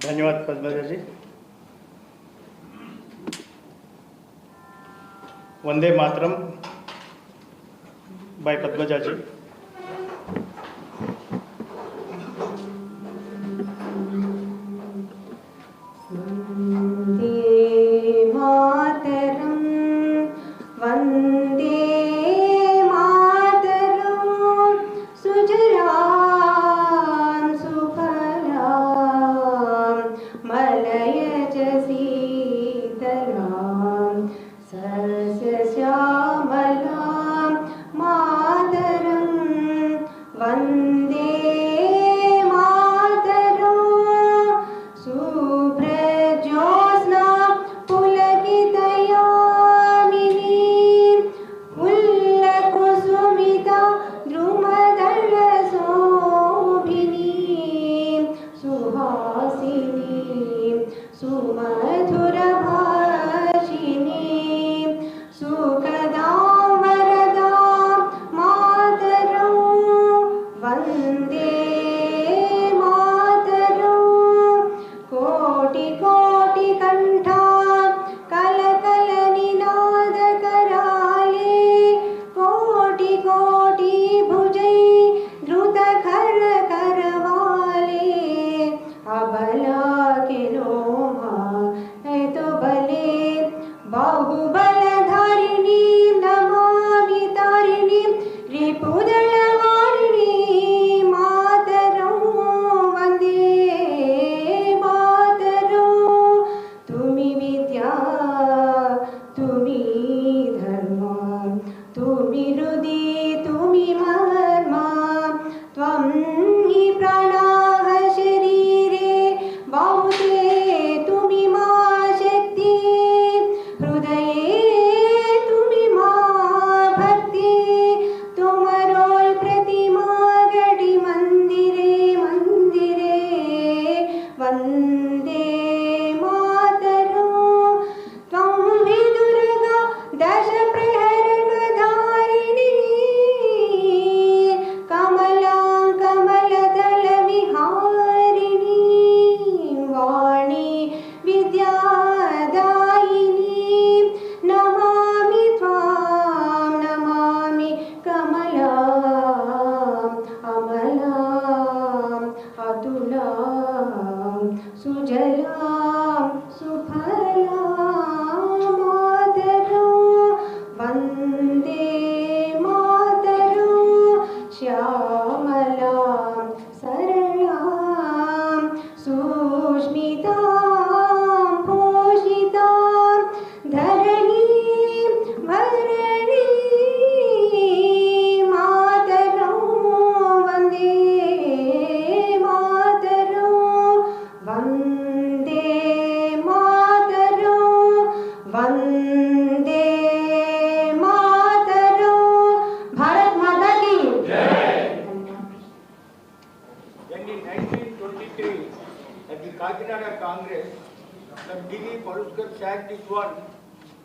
धन्यवाद पद्मजा जी. Vande Mataram by Padmaja ji.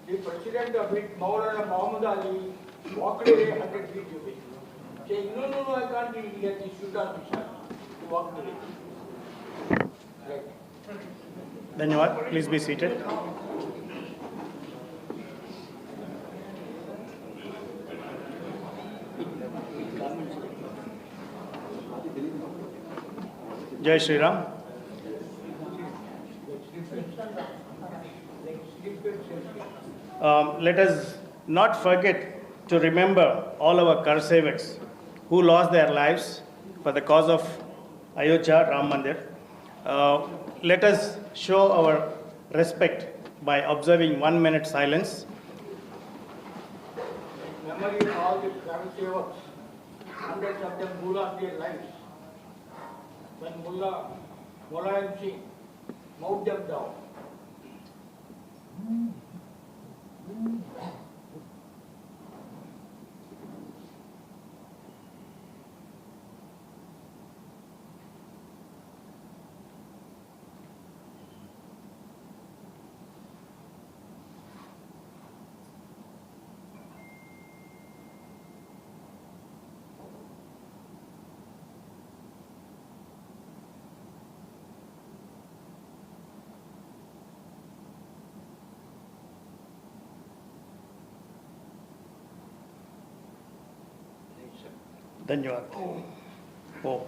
The president of it, Maulana Muhammad Ali, walked away 100 feet away, saying, no, I can't read here, this should not be shot. He walked away. Right. Dhanyawad. Please be seated. Jai Shri Ram. Let us not forget to remember all our Karsevaks who lost their lives for the cause of Ayodhya Ram Mandir. Let us show our respect by observing 1 minute silence. Memory of all the Karsevaks, hundreds of them who lost their lives. When Mulayam Singh mowed them down. Dhanyawad. Oh.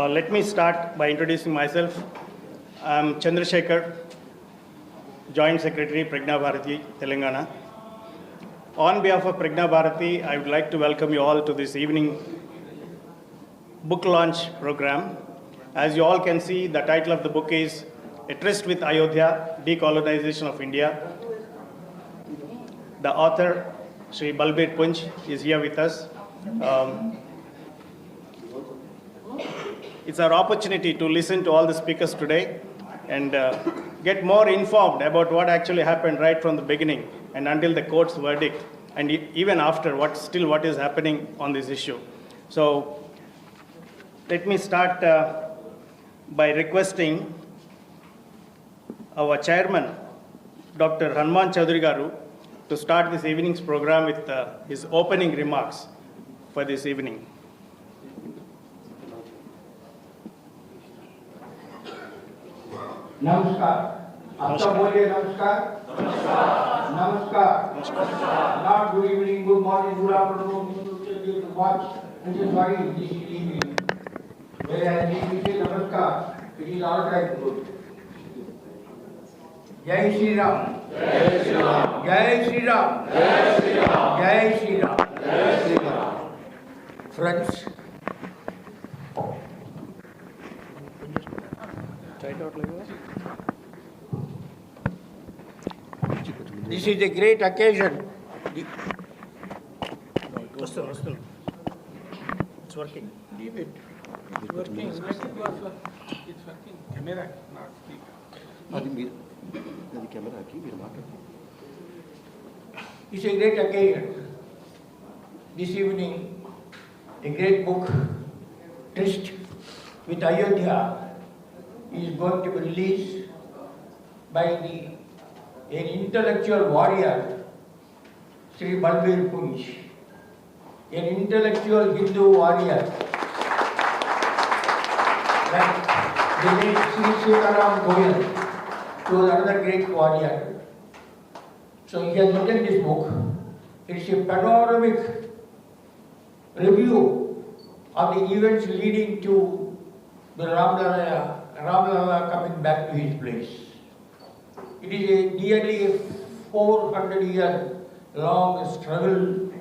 Let me start by introducing myself. I'm Chandrasekhar, Joint Secretary, Pragna Bharati, Telangana. On behalf of Pragna Bharati, I would like to welcome you all to this evening book launch program. As you all can see, the title of the book is A Tryst with Ayodhya, Decolonisation of India. The author, Sri Balbir Punj, is here with us. It's our opportunity to listen to all the speakers today and get more informed about what actually happened right from the beginning and until the court's verdict, and even after what is happening on this issue. So let me start by requesting our chairman, Dr. Hanuman Chaudhary Garu, to start this evening's program with his opening remarks for this evening. Namaskar. After बोलिए namaskar. Namaskar. Not good evening, good morning, good afternoon. You watch. This is sorry, this is evening. Whereas if you say namaskar, it is all right good. Jai Shri Ram. Jai Shri Ram. Jai Shri Ram. Jai Shri Ram. Jai Shri Ram. Jai Shri Ram. Friends. This is a great occasion. It's working. Leave it. It's working. It's working. Camera, not speaker. It's a great occasion. This evening, a great book, Tryst with Ayodhya, is going to be released by an intellectual warrior, Sri Balbir Punj, an intellectual Hindu warrior, like the late Sri Sitaram Goyal, who was another great warrior. So he has written this book. It's a panoramic review of the events leading to the Ramlala coming back to his place. It is a nearly 400-year-long struggle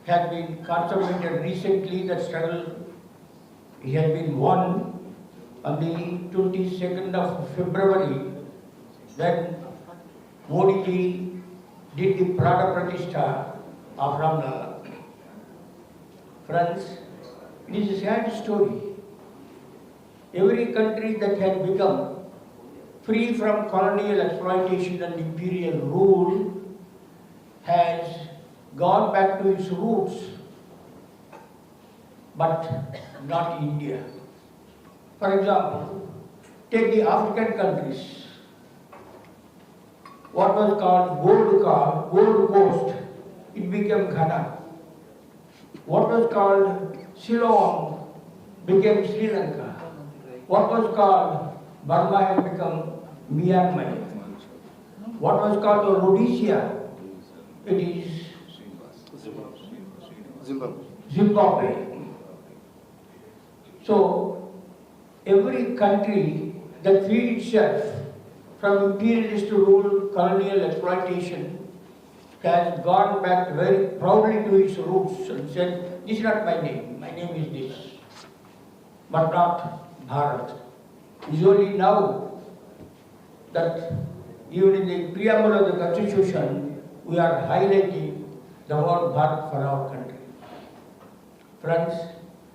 has been consummated recently. That struggle has been won on the 22nd of February when Modi ji did the Prada Pratishtha of Ramlala. Friends, it is a sad story. Every country that had become free from colonial exploitation and imperial rule has gone back to its roots, but not India. For example, take the African countries. What was called Gold Coast, it became Ghana. What was called Ceylon became Sri Lanka. What was called Burma has become Myanmar. What was called Rhodesia, it is Zimbabwe. So, every country that freed itself from imperialist rule, colonial exploitation, has gone back very proudly to its roots and said, this is not my name is this, but not Bharat. It is only now that even in the preamble of the Constitution, we are highlighting the word Bharat for our country. Friends,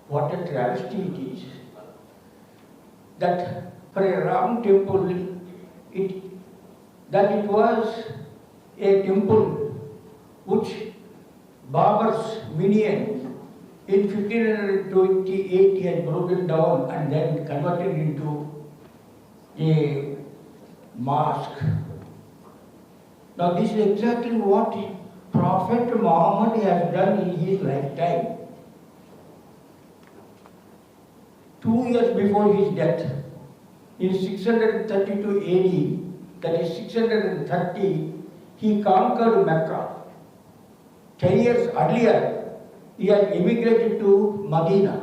what a travesty it is that for a Ram temple, it was a temple which Babur's minion in 1528 had broken down and then converted into a mosque. Now this is exactly what Prophet Muhammad has done in his lifetime. 2 years before his death, in 632 AD, that is 630, he conquered Mecca. 10 years earlier, he had immigrated to Medina.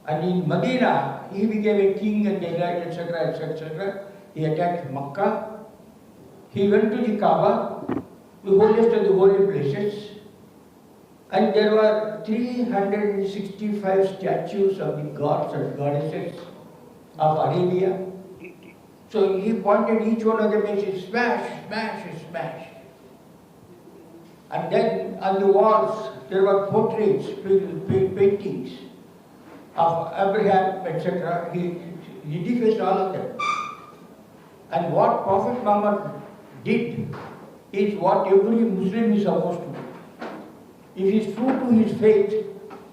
And in Medina, he became a king and daylight, etc., etc. He attacked Makkah. He went to the Kaaba, the holiest of the holy places. And there were 365 statues of the gods and goddesses of Arabia. So he pointed each one of them and said, smash, smash, smash. And then on the walls, there were portraits, paintings of Abraham, etc. He defaced all of them. And what Prophet Muhammad did is what every Muslim is supposed to do. If he is true to his faith,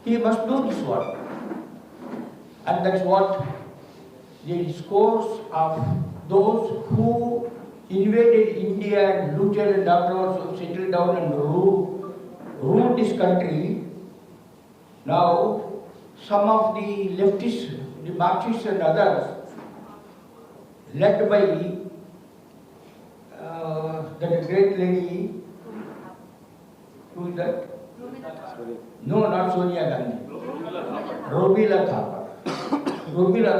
he must do this one. And that's what the discourse of those who invaded India and looted and afterwards settled down and ruled this country. Now, some of the leftists, the Marxists and others, led by that great lady, who is that? No, not Sonia Gandhi. Robila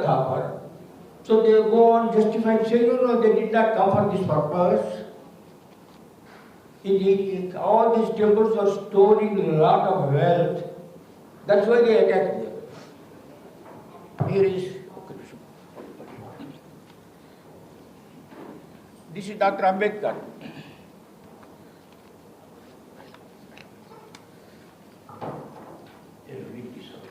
Thapar. So they go on justifying, say, no, they did not come for this purpose. All these temples are storing a lot of wealth. That's why they attacked them. Here is, this is Dr. Ambedkar. Read this out.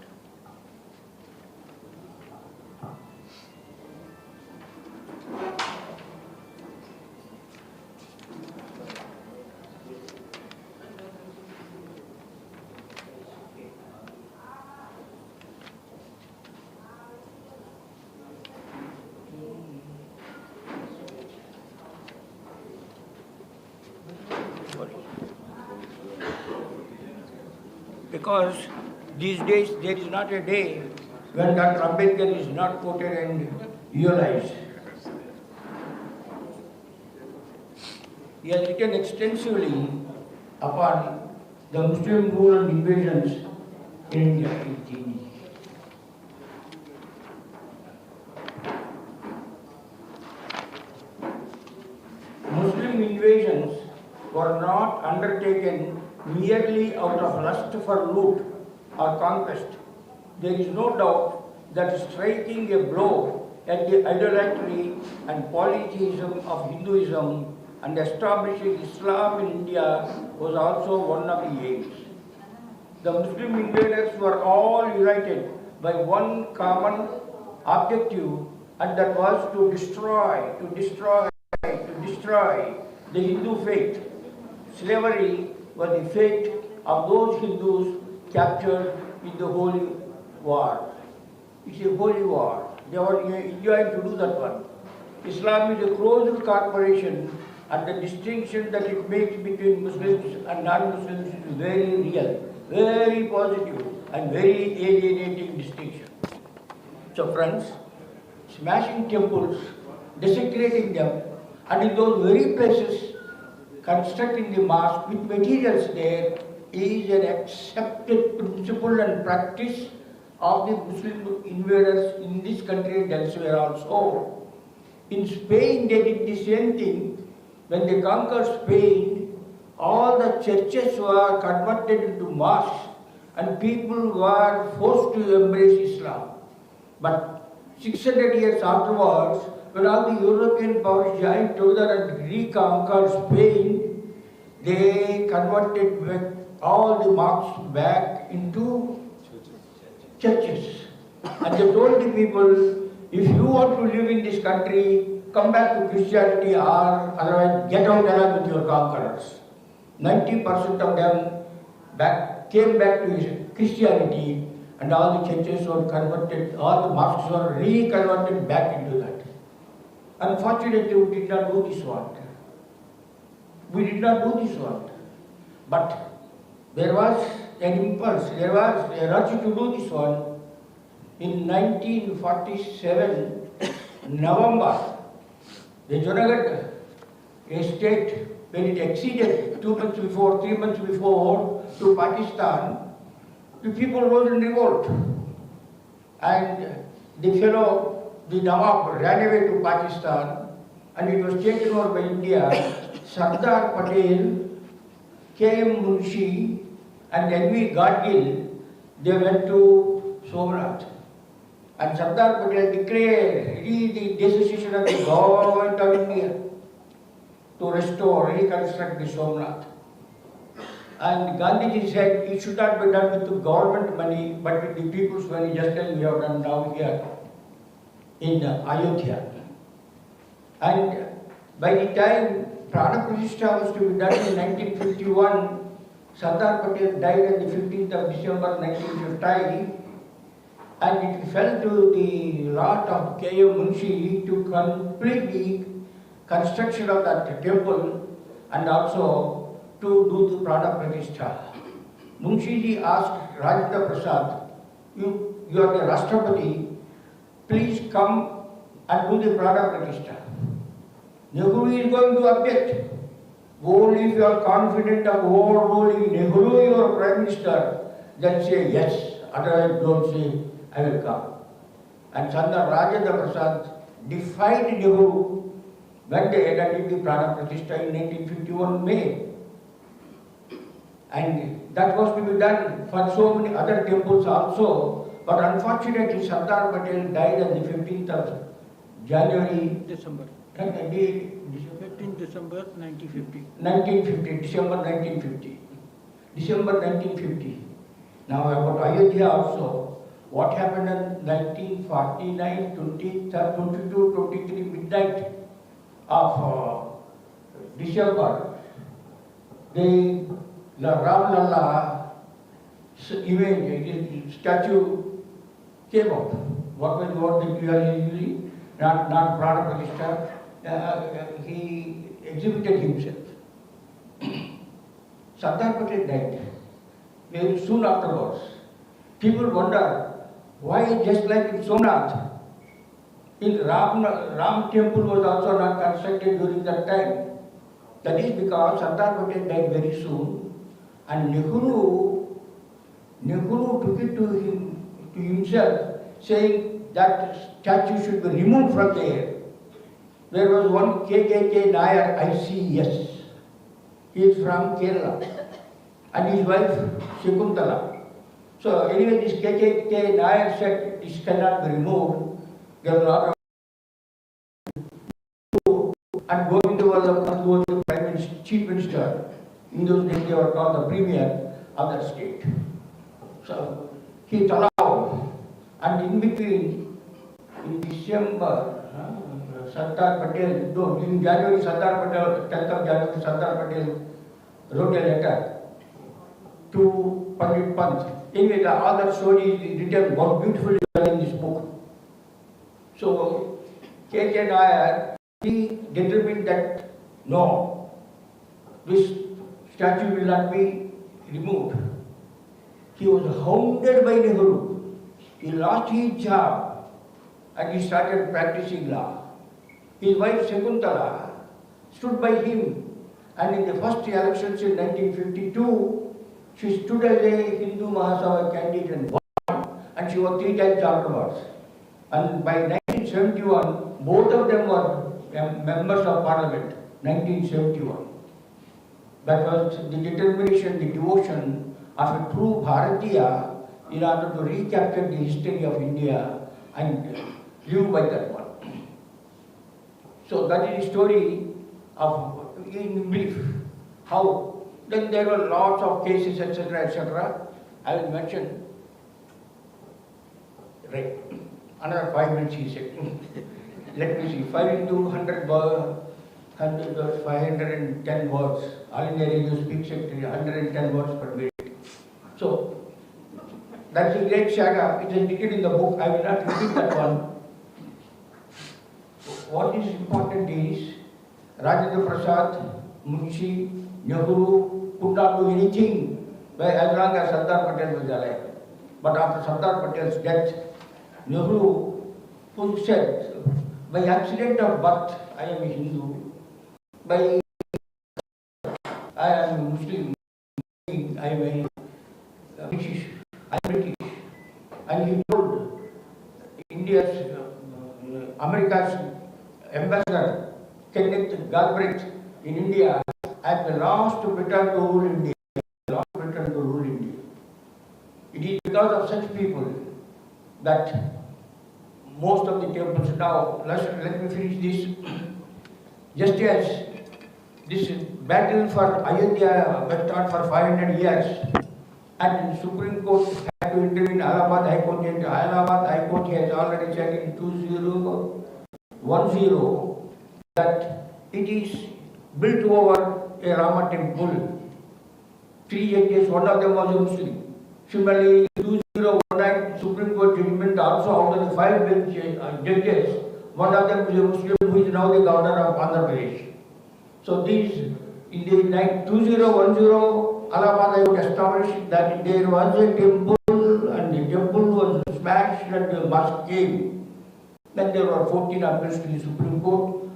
Because these days there is not a day when Dr. Ambedkar is not quoted and realized. He has written extensively upon the Muslim rule and invasions in India. Muslim invasions were not undertaken merely out of lust for loot or conquest. There is no doubt that striking a blow at the idolatry and polytheism of Hinduism and establishing Islam in India was also one of the aims. The Muslim invaders were all united by one common objective, and that was to destroy the Hindu faith. Slavery was the fate of those Hindus captured in the holy war. It's a holy war. They were enjoying to do that one. Islam is a closed corporation, and the distinction that it makes between Muslims and non-Muslims is very real, very positive, and very alienating distinction. So friends, smashing temples, desecrating them, and in those very places, constructing the mosque with materials there is an accepted principle and practice of the Muslim invaders in this country and elsewhere also. In Spain, they did the same thing. When they conquered Spain, all the churches were converted into mosques and people were forced to embrace Islam. But 600 years afterwards, when all the European powers joined together and reconquered Spain, they converted all the mosques back into churches. And they told the people, if you want to live in this country, come back to Christianity, or otherwise get out along with your conquerors. 90% of them came back to Christianity, and all the churches were converted, all the mosques were reconverted back into that. Unfortunately, we did not do this one. But there was an impulse, there was a rush to do this one. In 1947, November, the Junagadh estate, when it exceeded 2 months before, 3 months before, to Pakistan, the people rose in revolt. And the fellow, the Nawab, ran away to Pakistan and it was taken over by India. Sardar Patel, K.M. Munshi and N.V. Gadgil, they went to Somnath. And Sardar Patel declared the dissolution of the government of India to restore, reconstruct the Somnath. And Gandhiji said it should not be done with the government money, but with the people's money, just as we have done now here in Ayodhya. And by the time Prana Pratishtha was to be done in 1951, Sardar Patel died on the 15th of December 1950, and it fell to the lot of K.M. Munshi to complete the construction of that temple and also to do the Prana Pratishtha. Munshiji asked Rajendra Prasad, you are the Rashtrapati, please come and do the Prana Pratishtha. Nehru is going to object. Only if you are confident of overruling Nehru, your Prime Minister, then say yes, otherwise don't say, I will come. And Sardar Rajendra Prasad defied Nehru, went ahead and did the Prana Pratishtha in 1951 May. And that was to be done for so many other temples also, but unfortunately Sardar Patel died on the 15th of January. December. 15 December 1950. 1950, December 1950. December 1950. Now about Ayodhya also, what happened in 1949, 22, 23 midnight of December, the Ram Lalla image, statue came up. What was the word that we are using? Not Prana Pratishtha. He exhibited himself. Sardar Patel died very soon afterwards. People wonder why, just like in Somnath, in Ram temple was also not constructed during that time. That is because Sardar Patel died very soon. And Nehru took it to himself, saying that statue should be removed from there. There was one KKK Nair, ICS. He is from Kerala. And his wife, Shakuntala. So anyway, this KKK Nair said this cannot be removed. There was a lot of and Govinda was the Prime Minister, Chief Minister. In those days they were called the Premier of that state. So he allowed, and in between, in December, Sardar Patel, no, in January, Sardar Patel, 10th of January, Sardar Patel wrote a letter to Pandit Punj. Anyway, all that story is written more beautifully in this book. So, K.K. Nair, he determined that no, this statue will not be removed. He was hounded by Nehru. He lost his job and he started practicing law. His wife Shakuntala stood by him, and in the first elections in 1952, she stood as a Hindu Mahasabha candidate and won, and she was 3 times afterwards. And by 1971, both of them were members of parliament, 1971. That was the determination, the devotion of a true Bharatiya in order to recapture the history of India and live by that one. So that is the story of, in brief, how. Then there were lots of cases, etc., etc. I will mention. Right. Another 5 minutes, he said. Let me see. 5 into 100 words, 510 words. All India Radio Speak Secretary, 110 words per minute. So, that's a great saga. It is written in the book. I will not repeat that one. What is important is Rajendra Prasad, Munshi, Nehru could not do anything as long as Sardar Patel was alive. But after Sardar Patel's death, Nehru said, by accident of birth, I am a Hindu. By I am a Muslim, I am a British, and he told India's, America's ambassador, Kenneth Galbraith in India, at the last to return to rule India, It is because of such people that most of the temples now, let me finish this, just as this battle for Ayodhya went on for 500 years, and the Supreme Court had to intervene. Allahabad High Court, and Allahabad High Court has already said in 2010 that it is built over a Rama temple. 3 judges, one of them was a Muslim. Similarly, 2019 Supreme Court judgment also, out of the 5 judges, one of them is a Muslim who is now the governor of Andhra Pradesh. So these, in the 2010, Allahabad High established that there was a temple and the temple was smashed and the mosque came. Then there were 14 appeals to the Supreme Court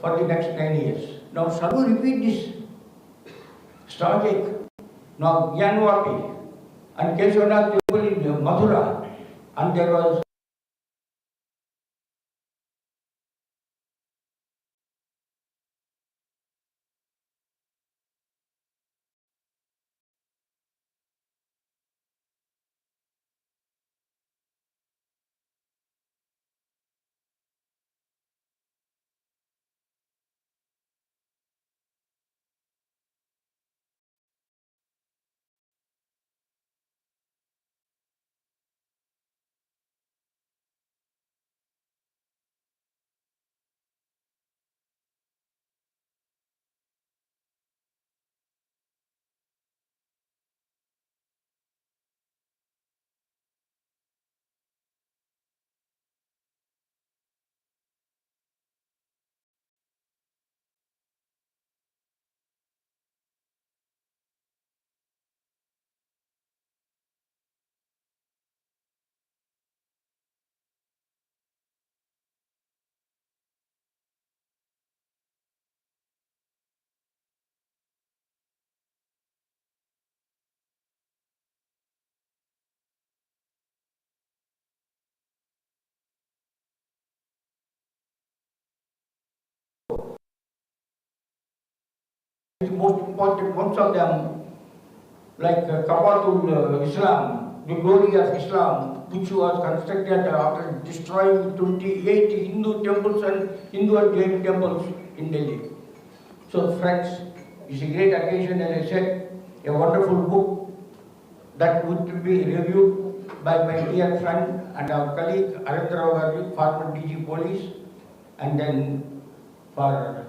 for the next 9 years. Now shall we repeat this strategy? Now Gyanwati and Keshwanath temple in Mathura, and there was the most important ones of them, like Kabatul Islam, the glory of Islam, which was constructed after destroying 28 Hindu temples and Hindu and Jain temples in Delhi. So friends, it's a great occasion, as I said, a wonderful book that would be reviewed by my dear friend and our colleague Ayodhya, former DG Police, and then for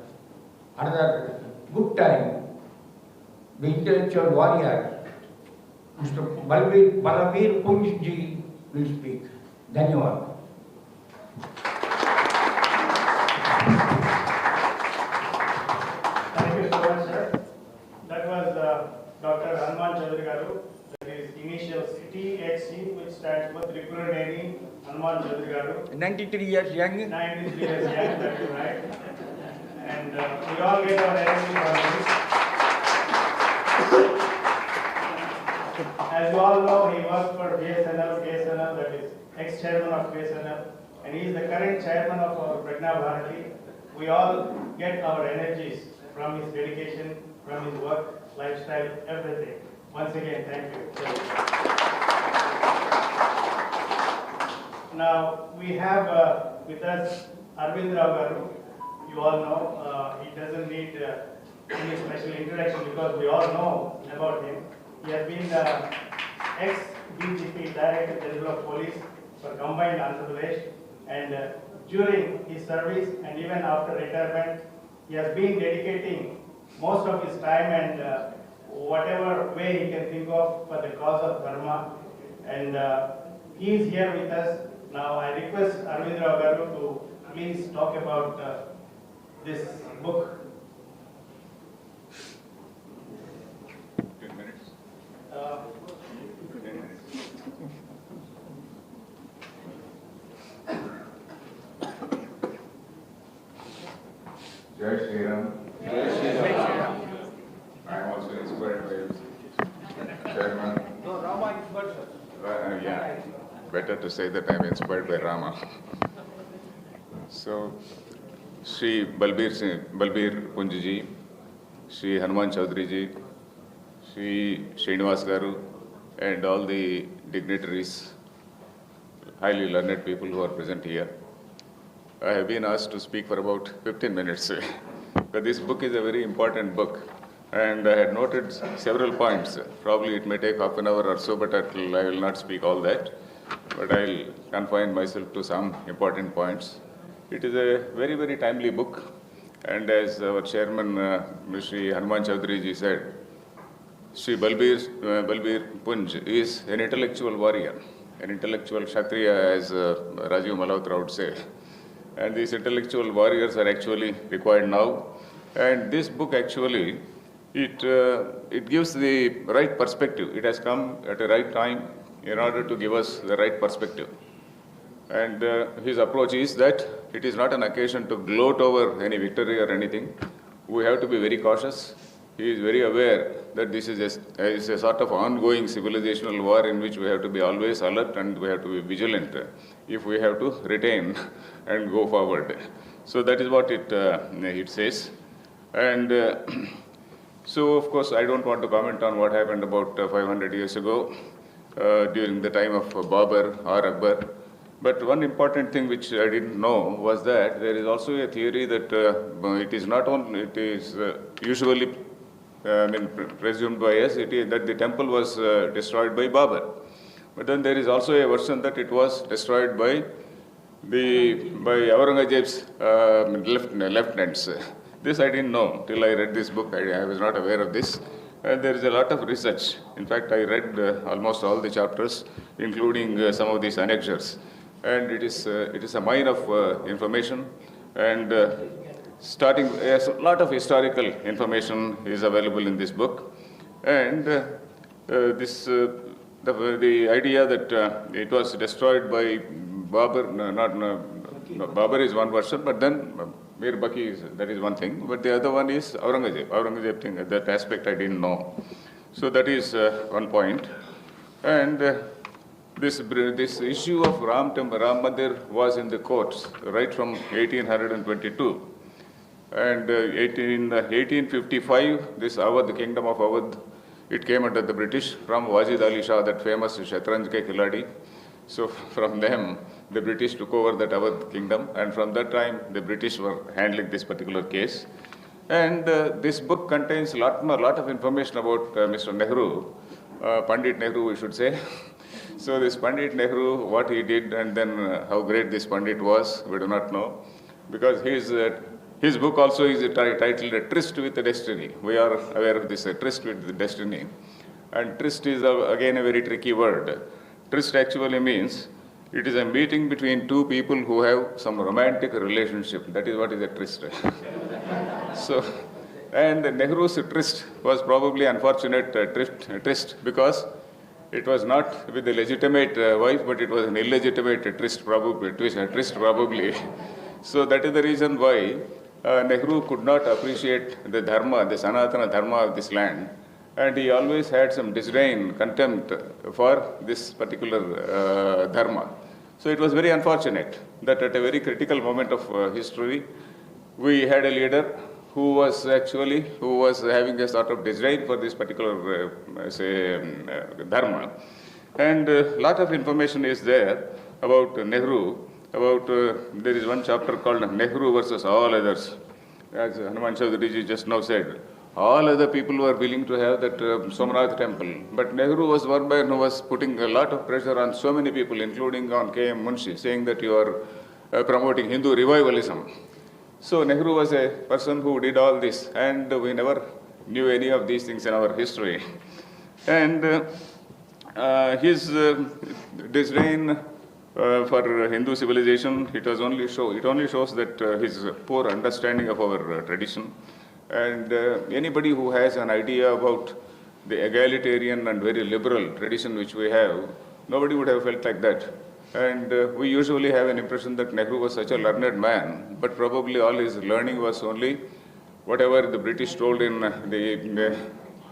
another good time, the intellectual warrior, Mr. Balbir Punj ji will speak. Dhanyawad. Thank you so much, sir. That was Dr. Hanuman Chaudhary Garu. That is initials THC, which stands for Tripura Hanuman Chaudhary Garu. 93 years young. 93 years young, that is right. And we all get our energy from this. As you all know, he works for BSNL, that is ex-chairman of BSNL, and he is the current chairman of our Pragna Bharati. We all get our energies from his dedication, from his work, lifestyle, everything. Once again, thank you. Now, we have with us Arvind Rao Garu. You all know, he doesn't need any special introduction because we all know about him. He has been the ex-DGP, Director General of Police for combined Andhra Pradesh, and during his service and even after retirement, he has been dedicating most of his time and whatever way he can think of for the cause of Dharma. And he is here with us. Now I request Arvind Rao Garu to please talk about this book. 10 minutes. 10 minutes. Jai Shri Ram. Jai Shri Ram. I am also inspired by Chairman Yeah, better to say that I'm inspired by Rama. So, Sri Balbir Punj ji, Sri Hanuman Chaudhary ji, Sri Srinivas Garu, and all the dignitaries, highly learned people who are present here. I have been asked to speak for about 15 minutes. But this book is a very important book, and I had noted several points. Probably it may take half an hour or so, but I will not speak all that. But I'll confine myself to some important points. It is a very, very timely book, and as our chairman, Sri Hanuman Chaudhary ji said, Sri Balbir Punj is an intellectual warrior, an intellectual Kshatriya, as Rajiv Malhotra would say. And these intellectual warriors are actually required now. And this book actually, it gives the right perspective. It has come at the right time in order to give us the right perspective. And his approach is that it is not an occasion to gloat over any victory or anything. We have to be very cautious. He is very aware that this is a sort of ongoing civilizational war in which we have to be always alert and we have to be vigilant if we have to retain and go forward. So that is what it says. And so, of course, I don't want to comment on what happened about 500 years ago during the time of Babur or Akbar. But one important thing which I didn't know was that there is also a theory that it is not only, it is usually presumed by us, it is that the temple was destroyed by Babur. But then there is also a version that it was destroyed by Aurangzeb's lieutenants. This I didn't know till I read this book. I was not aware of this. And there is a lot of research. In fact, I read almost all the chapters, including some of these annexures. And it is a mine of information. And starting, a lot of historical information is available in this book. And the idea that it was destroyed by Babur, Babur is one version, but then Mir Baki, that is one thing. But the other one is Aurangzeb. Aurangzeb thing, that aspect I didn't know. So that is one point. And this issue of Ram Mandir was in the courts right from 1822. And in 1855, this Awadh, the kingdom of Awadh, it came under the British from Wajid Ali Shah, that famous Shatranj ke Khiladi. So from them, the British took over that Awadh kingdom, and from that time, the British were handling this particular case. And this book contains a lot of information about Mr. Nehru, Pandit Nehru, we should say. So this Pandit Nehru, what he did, and then how great this Pandit was, we do not know, because his book also is titled Tryst with the Destiny. We are aware of this, Tryst with the Destiny. And Tryst is again a very tricky word. Tryst actually means it is a meeting between two people who have some romantic relationship. That is what is a tryst. So, and Nehru's tryst was probably unfortunate tryst because it was not with a legitimate wife, but it was an illegitimate tryst probably. So that is the reason why Nehru could not appreciate the dharma, the Sanatana dharma of this land. And he always had some disdain, contempt for this particular dharma. So it was very unfortunate that at a very critical moment of history, we had a leader who was having a sort of disdain for this particular, dharma. And a lot of information is there about Nehru, there is one chapter called Nehru versus all others. As Hanuman Chaudhary ji just now said, all other people were willing to have that Somnath temple. But Nehru was one man who was putting a lot of pressure on so many people, including on K.M. Munshi, saying that you are promoting Hindu revivalism. So Nehru was a person who did all this, and we never knew any of these things in our history. And his disdain for Hindu civilization, it only shows that his poor understanding of our tradition. And anybody who has an idea about the egalitarian and very liberal tradition which we have, nobody would have felt like that. And we usually have an impression that Nehru was such a learned man, but probably all his learning was only whatever the British told in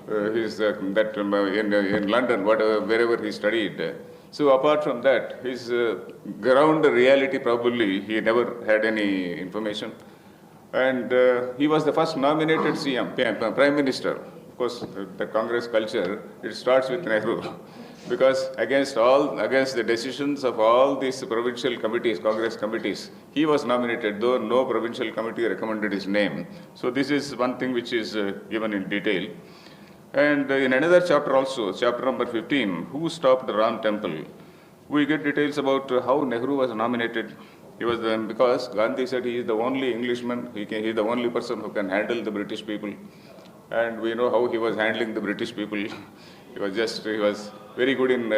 in London, whatever, wherever he studied. So apart from that, his ground reality probably he never had any information. And he was the first nominated Prime Minister. Of course, the Congress culture, it starts with Nehru. Because against the decisions of all these provincial committees, Congress committees, he was nominated, though no provincial committee recommended his name. So this is one thing which is given in detail. And in another chapter also, chapter number 15, Who Stopped the Ram Temple? We get details about how Nehru was nominated. He was because Gandhi said he is the only Englishman, he is the only person who can handle the British people. And we know how he was handling the British people. He was very good in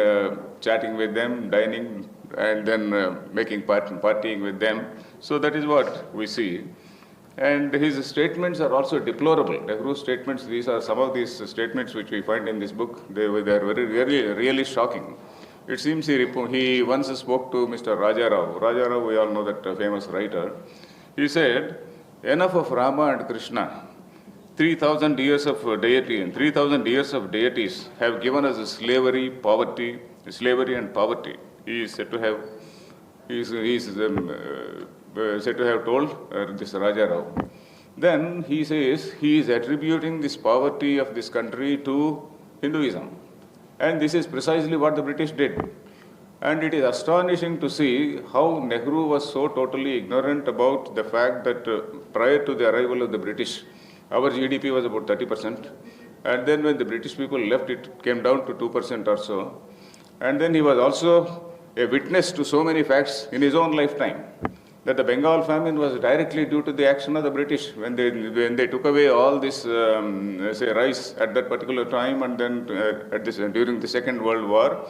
chatting with them, dining, and then partying with them. So that is what we see. And his statements are also deplorable. Nehru's statements, these are some of these statements which we find in this book. They are really shocking. It seems he once spoke to Mr. Raja Rao. Raja Rao, we all know that famous writer. He said, enough of Rama and Krishna. 3,000 years of deity and 3,000 years of deities have given us slavery and poverty. He is said to have, said to have told this Raja Rao. Then he says he is attributing this poverty of this country to Hinduism. And this is precisely what the British did. And it is astonishing to see how Nehru was so totally ignorant about the fact that prior to the arrival of the British, our GDP was about 30%. And then when the British people left, it came down to 2% or so. And then he was also a witness to so many facts in his own lifetime. That the Bengal famine was directly due to the action of the British when they took away all this rice at that particular time, and then during the Second World War,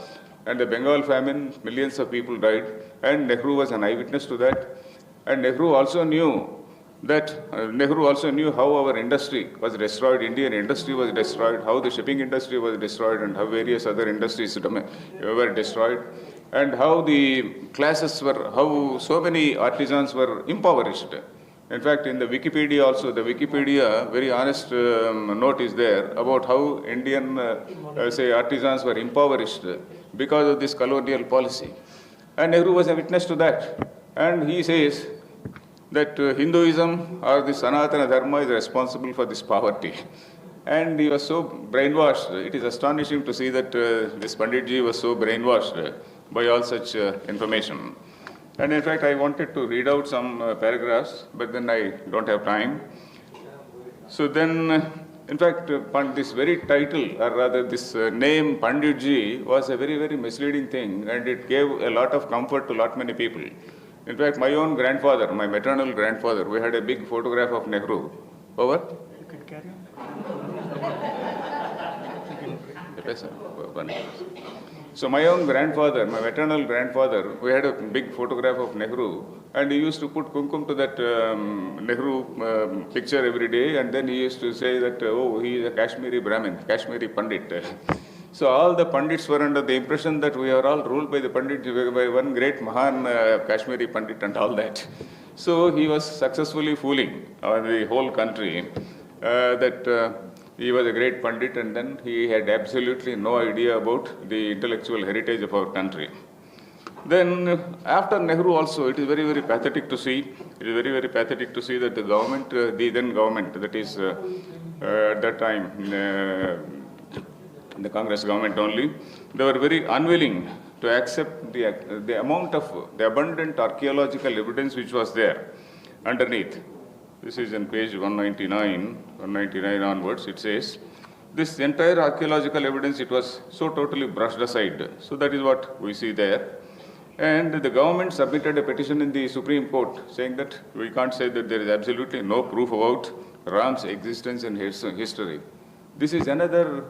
and the Bengal famine, millions of people died, and Nehru was an eyewitness to that. And Nehru also knew how our industry was destroyed, Indian industry was destroyed, how the shipping industry was destroyed, and how various other industries were destroyed. And how how so many artisans were impoverished. In fact, in the Wikipedia also, very honest note is there about how Indian, artisans were impoverished because of this colonial policy. And Nehru was a witness to that. And he says that Hinduism or the Sanatana Dharma is responsible for this poverty. And he was so brainwashed. It is astonishing to see that this Panditji was so brainwashed by all such information. And in fact, I wanted to read out some paragraphs, but then I don't have time. So then, in fact, this very title, or rather this name Panditji, was a very, very misleading thing, and it gave a lot of comfort to many people. In fact, my own grandfather, my maternal grandfather, we had a big photograph of Nehru. Over? You can carry on. So my own grandfather, my maternal grandfather, we had a big photograph of Nehru, and he used to put kumkum to that Nehru picture every day, and then he used to say that, oh, he is a Kashmiri Brahmin, Kashmiri Pandit. So all the Pandits were under the impression that we are all ruled by the Pandit, by one great Mahan Kashmiri Pandit and all that. So he was successfully fooling the whole country that he was a great Pandit, and then he had absolutely no idea about the intellectual heritage of our country. Then after Nehru also, it is very, very pathetic to see. It is very, very pathetic to see that the government, the then government, that is at that time, the Congress government only, they were very unwilling to accept the abundant archaeological evidence which was there underneath. This is in page 199 onwards. It says, this entire archaeological evidence, it was so totally brushed aside. So that is what we see there. And the government submitted a petition in the Supreme Court saying that we can't say that there is absolutely no proof about Ram's existence in history. This is another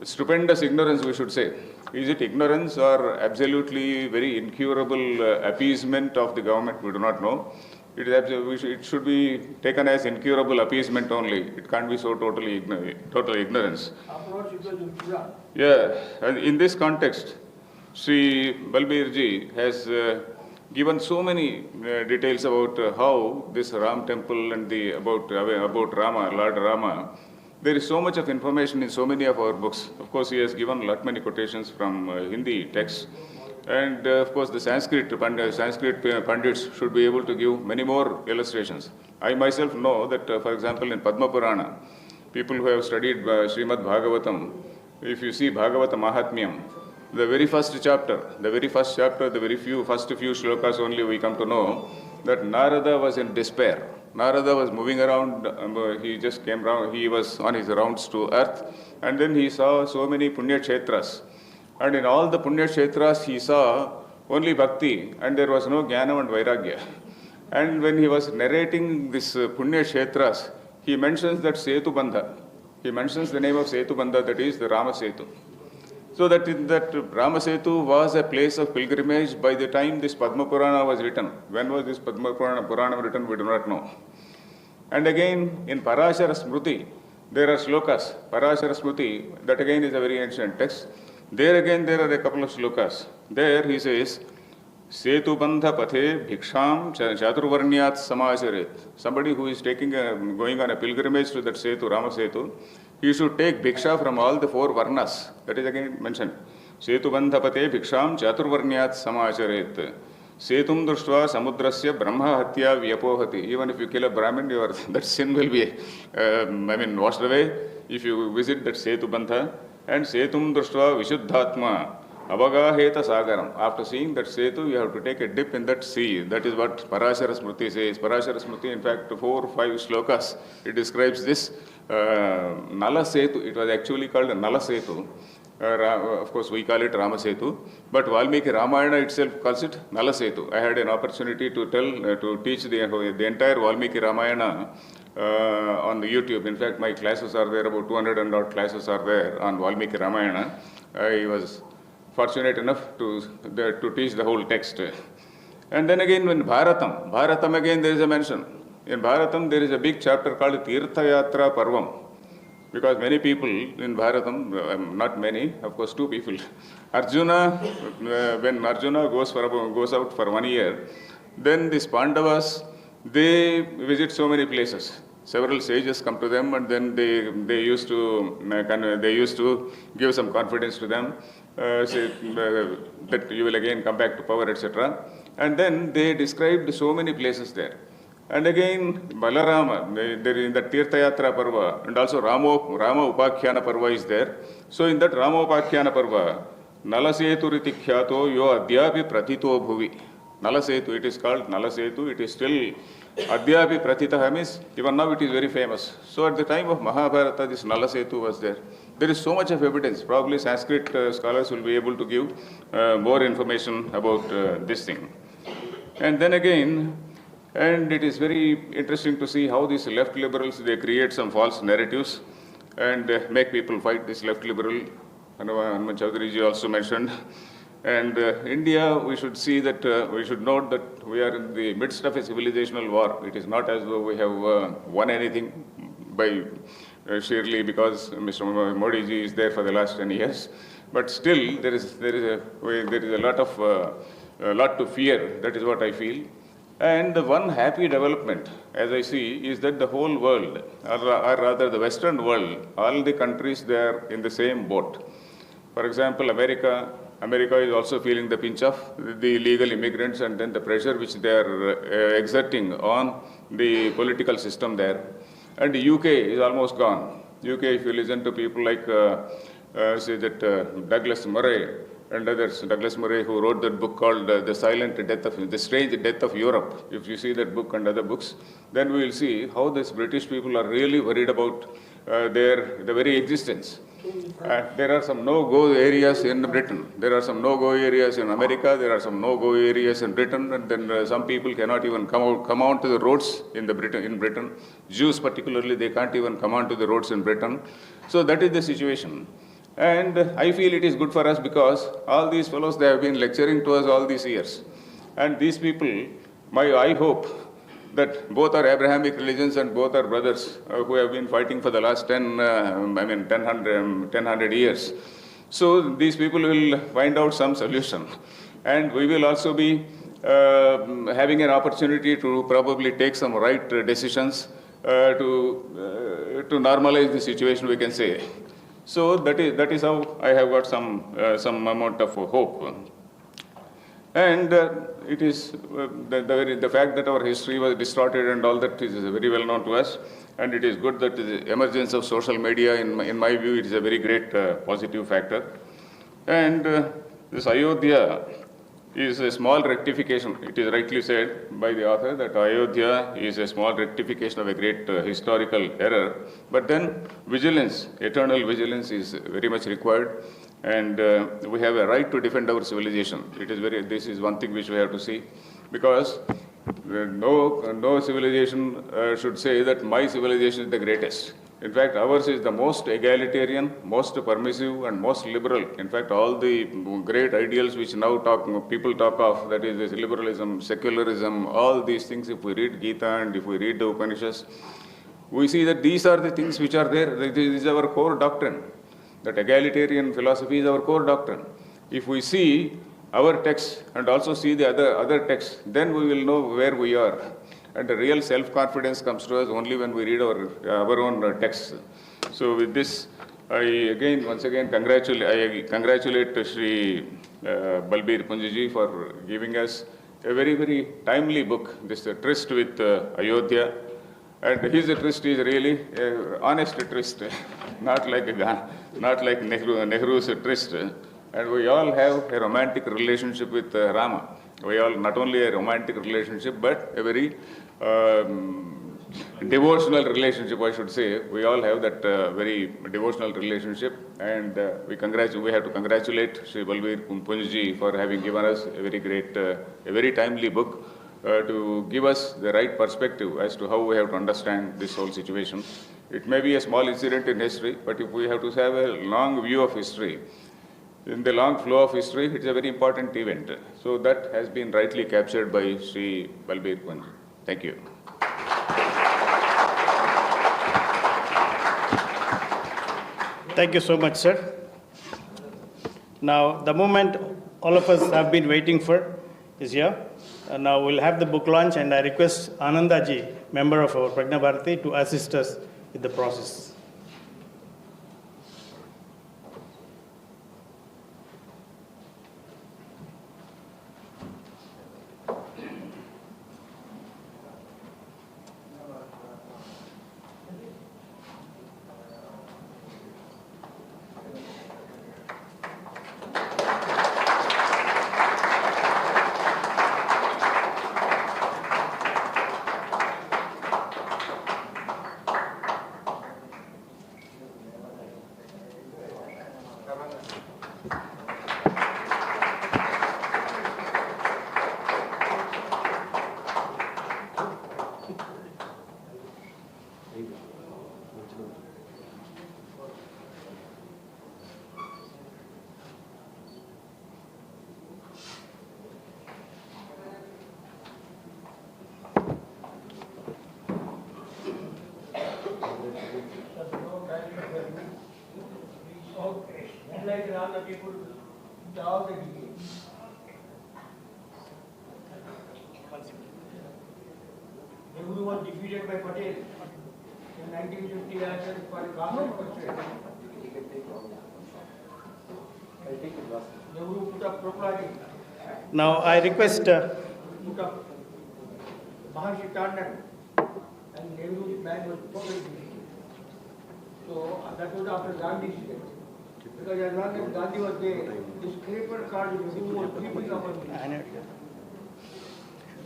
stupendous ignorance, we should say. Is it ignorance or absolutely very incurable appeasement of the government? We do not know. It should be taken as incurable appeasement only. It can't be so total ignorance. Yeah, and in this context, Sri Balbir ji has given so many details about how this Ram temple and about Rama, Lord Rama, there is so much of information in so many of our books. Of course, he has given lot many quotations from Hindi texts. And of course, the Sanskrit Pandits should be able to give many more illustrations. I myself know that, for example, in Padma Purana, people who have studied Srimad Bhagavatam, if you see Bhagavata Mahatmyam, the very first chapter, the first few shlokas only we come to know that Narada was in despair. Narada was moving around, he just came round, he was on his rounds to earth, and then he saw so many Punya Kshetras. And in all the Punya Kshetras, he saw only Bhakti, and there was no Jnana and Vairagya. And when he was narrating this Punya Kshetras, he mentions that Setu Bandha. He mentions the name of Setu Bandha, that is the Rama Setu. So that Rama Setu was a place of pilgrimage by the time this Padma Purana was written. When was this Padma Purana written, we do not know. And again, in Parashara Smriti, there are shlokas. Parashara Smriti, that again is a very ancient text. There again, there are a couple of shlokas. There he says, Setu Bandha Pathe Bhiksham Chaturvarnyat Samacharet. Somebody who is going on a pilgrimage to that Setu, Rama Setu, he should take bhiksha from all the 4 varnas. That is again mentioned. Setu Bandha Pathe Bhiksham Chaturvarnyat Samacharet. Setum Drushva Samudrasya Brahma Hatya Vyapohati. Even if you kill a Brahmin, that sin will be washed away if you visit that Setu Bandha. And Setum Drushva Vishuddhatma Avagaheta Sagaram. After seeing that Setu, you have to take a dip in that sea. That is what Parashara Smriti says. Parashara Smriti, in fact, 4 or 5 shlokas, it describes this Nala Setu. It was actually called Nala Setu. Of course, we call it Rama Setu. But Valmiki Ramayana itself calls it Nala Setu. I had an opportunity to teach the entire Valmiki Ramayana on the YouTube. In fact, my classes are there, about 200 and odd classes are there on Valmiki Ramayana. I was fortunate enough to teach the whole text. And then again, when Bharatam again there is a mention. In Bharatam, there is a big chapter called Tirtha Yatra Parvam. Because many people in Bharatam, not many, of course 2 people. Arjuna, when Arjuna goes out for 1 year, then these Pandavas, they visit so many places. Several sages come to them, and then they used to give some confidence to them, say that you will again come back to power, etc. And then they described so many places there. And again, Balarama, there in the Tirthayatra Parva, and also Rama Upakhyana Parva is there. So in that Rama Upakhyana Parva, Nalaseturiti Khyato yo adyapi pratito bhuvi. Nalasetu, it is called Nalasetu, it is still adyapi pratitah means even now it is very famous. So at the time of Mahabharata, this Nalasetu was there. There is so much of evidence. Probably Sanskrit scholars will be able to give more information about this thing. And then again, and it is very interesting to see how these left liberals, they create some false narratives and make people fight this left liberal. Hanuman Chaudhary ji also mentioned. And India, we should see that, we should note that we are in the midst of a civilizational war. It is not as though we have won anything by sheerly because Mr. Modi ji is there for the last 10 years. But still, there is a lot to fear. That is what I feel. And the one happy development, as I see, is that the whole world, or rather the Western world, all the countries, they are in the same boat. For example, America is also feeling the pinch of the illegal immigrants and then the pressure which they are exerting on the political system there. And the UK is almost gone. UK, if you listen to people like, say that Douglas Murray, and others, Douglas Murray, who wrote that book called The Strange Death of Europe. If you see that book and other books, then we will see how these British people are really worried about the very existence. There are some no-go areas in Britain. There are some no-go areas in America. There are some no-go areas in Britain. And then some people cannot even come out to the roads in Britain. Jews particularly, they can't even come onto the roads in Britain. So that is the situation. And I feel it is good for us because all these fellows, they have been lecturing to us all these years. And these people, I hope that both are Abrahamic religions and both are brothers who have been fighting for the last 1000 years. So these people will find out some solution. And we will also be having an opportunity to probably take some right decisions to normalize the situation, we can say. So that is how I have got some amount of hope. And it is the fact that our history was distorted and all that is very well known to us. And it is good that the emergence of social media, in my view, it is a very great positive factor. And this Ayodhya is a small rectification. It is rightly said by the author that Ayodhya is a small rectification of a great historical error. But then vigilance, eternal vigilance is very much required. And we have a right to defend our civilization. This is one thing which we have to see. Because no civilization should say that my civilization is the greatest. In fact, ours is the most egalitarian, most permissive, and most liberal. In fact, all the great ideals which now people talk of, that is this liberalism, secularism, all these things, if we read Gita and if we read the Upanishads, we see that these are the things which are there. This is our core doctrine. That egalitarian philosophy is our core doctrine. If we see our text and also see the other texts, then we will know where we are. And the real self-confidence comes to us only when we read our own texts. So with this, once again congratulate Shri Balbir Punjji for giving us a very, very timely book, this Tryst with Ayodhya. And his tryst is really honest tryst, not like Nehru's tryst. And we all have a romantic relationship with Rama. We all not only a romantic relationship, but a very devotional relationship, I should say. We all have that very devotional relationship, and we have to congratulate Sri Balbir Punjji for having given us a very great, a very timely book to give us the right perspective as to how we have to understand this whole situation. It may be a small incident in history, but if we have to have a long view of history, in the long flow of history, it is a very important event. So that has been rightly captured by Sri Balbir Punj. Thank you. Thank you so much, sir. Now, the moment all of us have been waiting for is here. Now we'll have the book launch, and I request Anandaji, member of our Pragna Bharati, to assist us with the process. Like all the people, all the decades. Nehru was defeated by Patel in 1950 election for the government question. Nehru put up proposal. Now I request. Put up Maharshi Tandon, and Nehru's man was totally defeated. So that was after Gandhi's death. Because as long as Gandhi was there, the scraper card was keeping up on me.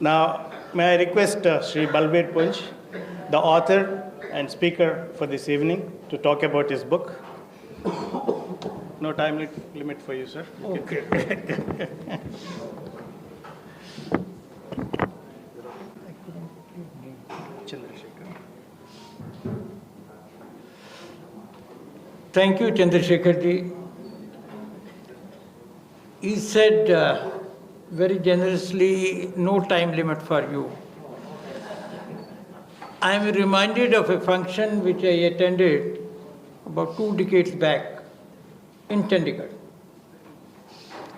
Now, may I request Sri Balbir Punj, the author and speaker for this evening, to talk about his book. No time limit for you, sir. Okay. Thank you, Chandrasekhar ji. He said very generously, no time limit for you. I am reminded of a function which I attended about 2 decades back in Chandigarh.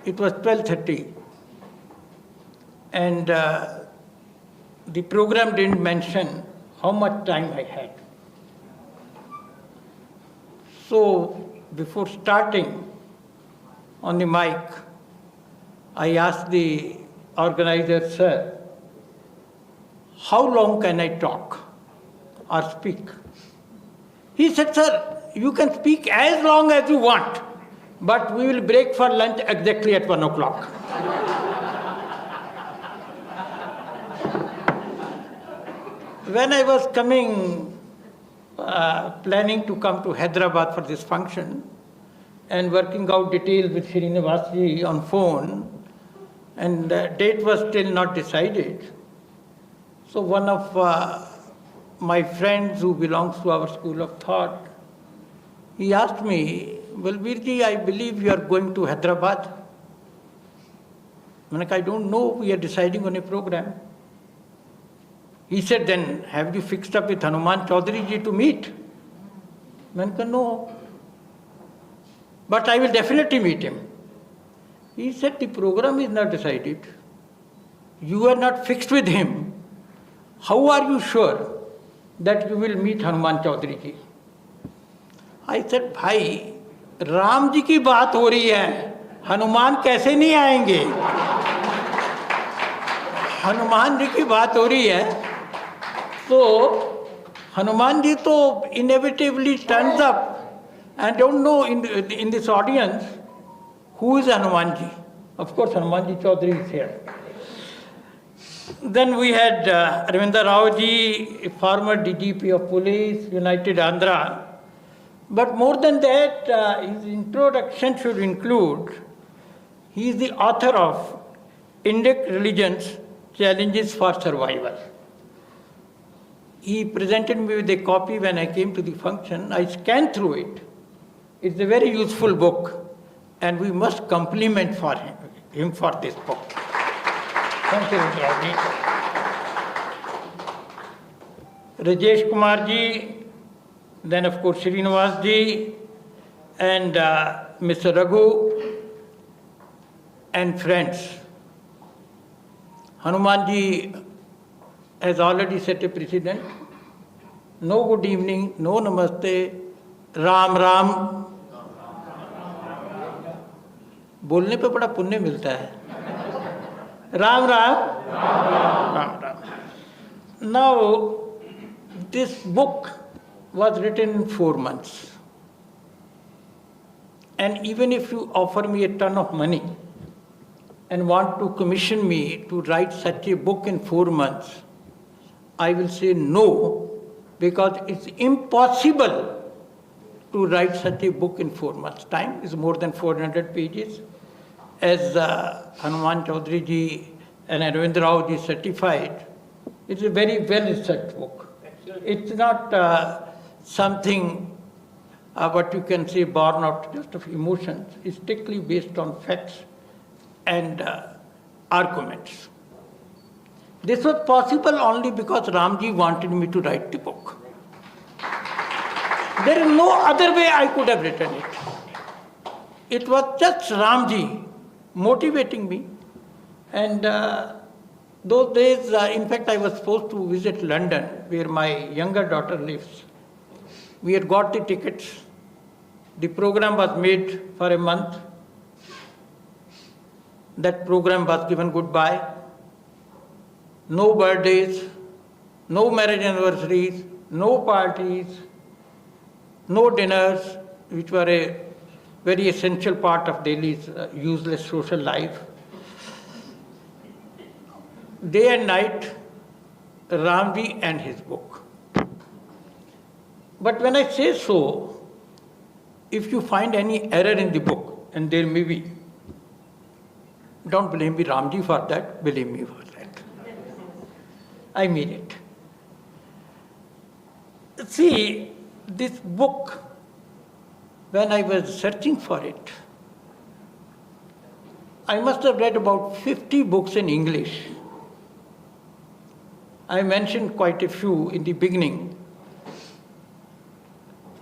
It was 12:30, and the program didn't mention how much time I had. So before starting on the mic, I asked the organizer, sir, how long can I talk or speak? He said, sir, you can speak as long as you want, but we will break for lunch exactly at 1 o'clock. When I was planning to come to Hyderabad for this function and working out details with Srinivasji on phone, and the date was still not decided. So one of my friends who belongs to our school of thought, he asked me, Balbirji, I believe you are going to Hyderabad. I'm like, I don't know, we are deciding on a program. He said, then have you fixed up with Hanuman Chaudhary ji to meet? I said, no. But I will definitely meet him. He said, the program is not decided. You are not fixed with him. How are you sure that you will meet Hanuman Chaudhary ji? I said, भाई, राम जी की बात हो रही है, हनुमान कैसे नहीं आएंगे? हनुमान जी की बात हो रही है, so Hanuman ji to inevitably turns up, and don't know in this audience who is Hanuman ji. Of course, Hanuman ji Chaudhary is here. Then we had Ravindra Rao ji, former DGP of Police, United Andhra. But more than that, his introduction should include, he is the author of Indic Religions, Challenges for Survival. He presented me with a copy when I came to the function. I scanned through it. It's a very useful book, and we must compliment for him for this book. Thank you, Raji. Rajesh Kumar ji, then of course Srinivas ji, and Mr. Raghu, and friends. Hanuman ji has already set a precedent. No good evening, no namaste, Ram Ram. बोलने पे बड़ा पुण्य मिलता है. Ram Ram. Ram Ram. Now, this book was written in 4 months. And even if you offer me a ton of money and want to commission me to write such a book in 4 months, I will say no, because it's impossible to write such a book in 4 months' time. It's more than 400 pages. As Hanuman Chaudhary ji and Ravindra Rao ji certified, it's a very well-researched book. It's not something what you can say born out just of emotions. It's strictly based on facts and arguments. This was possible only because Ramji wanted me to write the book. There is no other way I could have written it. It was just Ramji motivating me. And those days, in fact, I was supposed to visit London, where my younger daughter lives. We had got the tickets. The program was made for a month. That program was given goodbye. No birthdays, no marriage anniversaries, no parties, no dinners, which were a very essential part of Delhi's useless social life. Day and night, Ramji and his book. But when I say so, if you find any error in the book, and there may be, don't blame me Ramji for that, blame me for that. I mean it. See, this book, when I was searching for it, I must have read about 50 books in English. I mentioned quite a few in the beginning.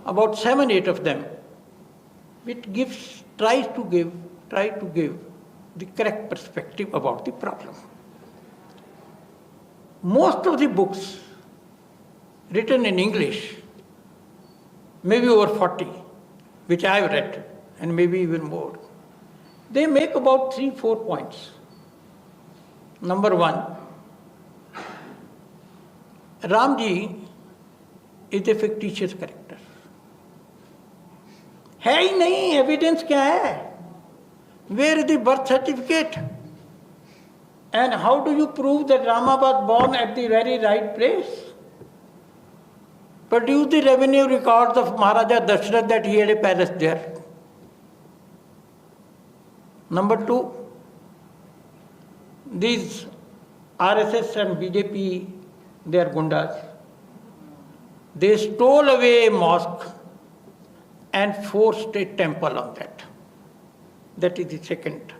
About 7, 8 of them, which tries to give the correct perspective about the problem. Most of the books written in English, maybe over 40, which I have read, and maybe even more. They make about 3-4 points. Number one, Ramji is a fictitious character. है ही नहीं, evidence क्या है? Where is the birth certificate? And how do you prove that Rama was born at the very right place? Produce the revenue records of Maharaja Dashrath that he had a palace there. Number two, these RSS and BJP, they are gundas. They stole away a mosque and forced a temple on that. That is the second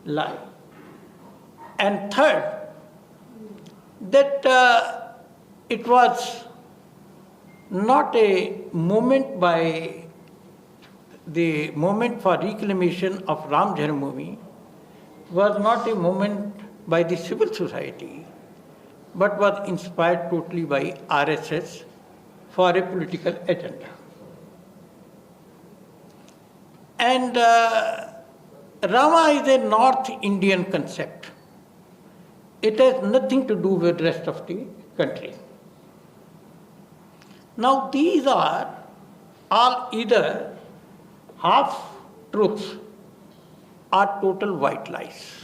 lie. And third, that it was not a movement by the movement for reclamation of Ram Janmabhoomi was not a movement by the civil society, but was inspired totally by RSS for a political agenda. And Rama is a North Indian concept. It has nothing to do with the rest of the country. Now these are all either half truths or total white lies.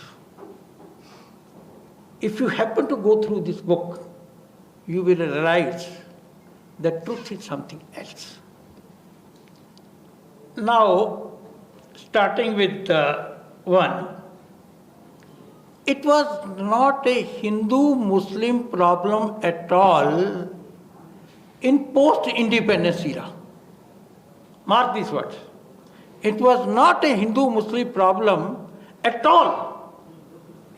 If you happen to go through this book, you will realize that truth is something else. Now, starting with one, it was not a Hindu-Muslim problem at all in post-independence era. Mark these words. It was not a Hindu-Muslim problem at all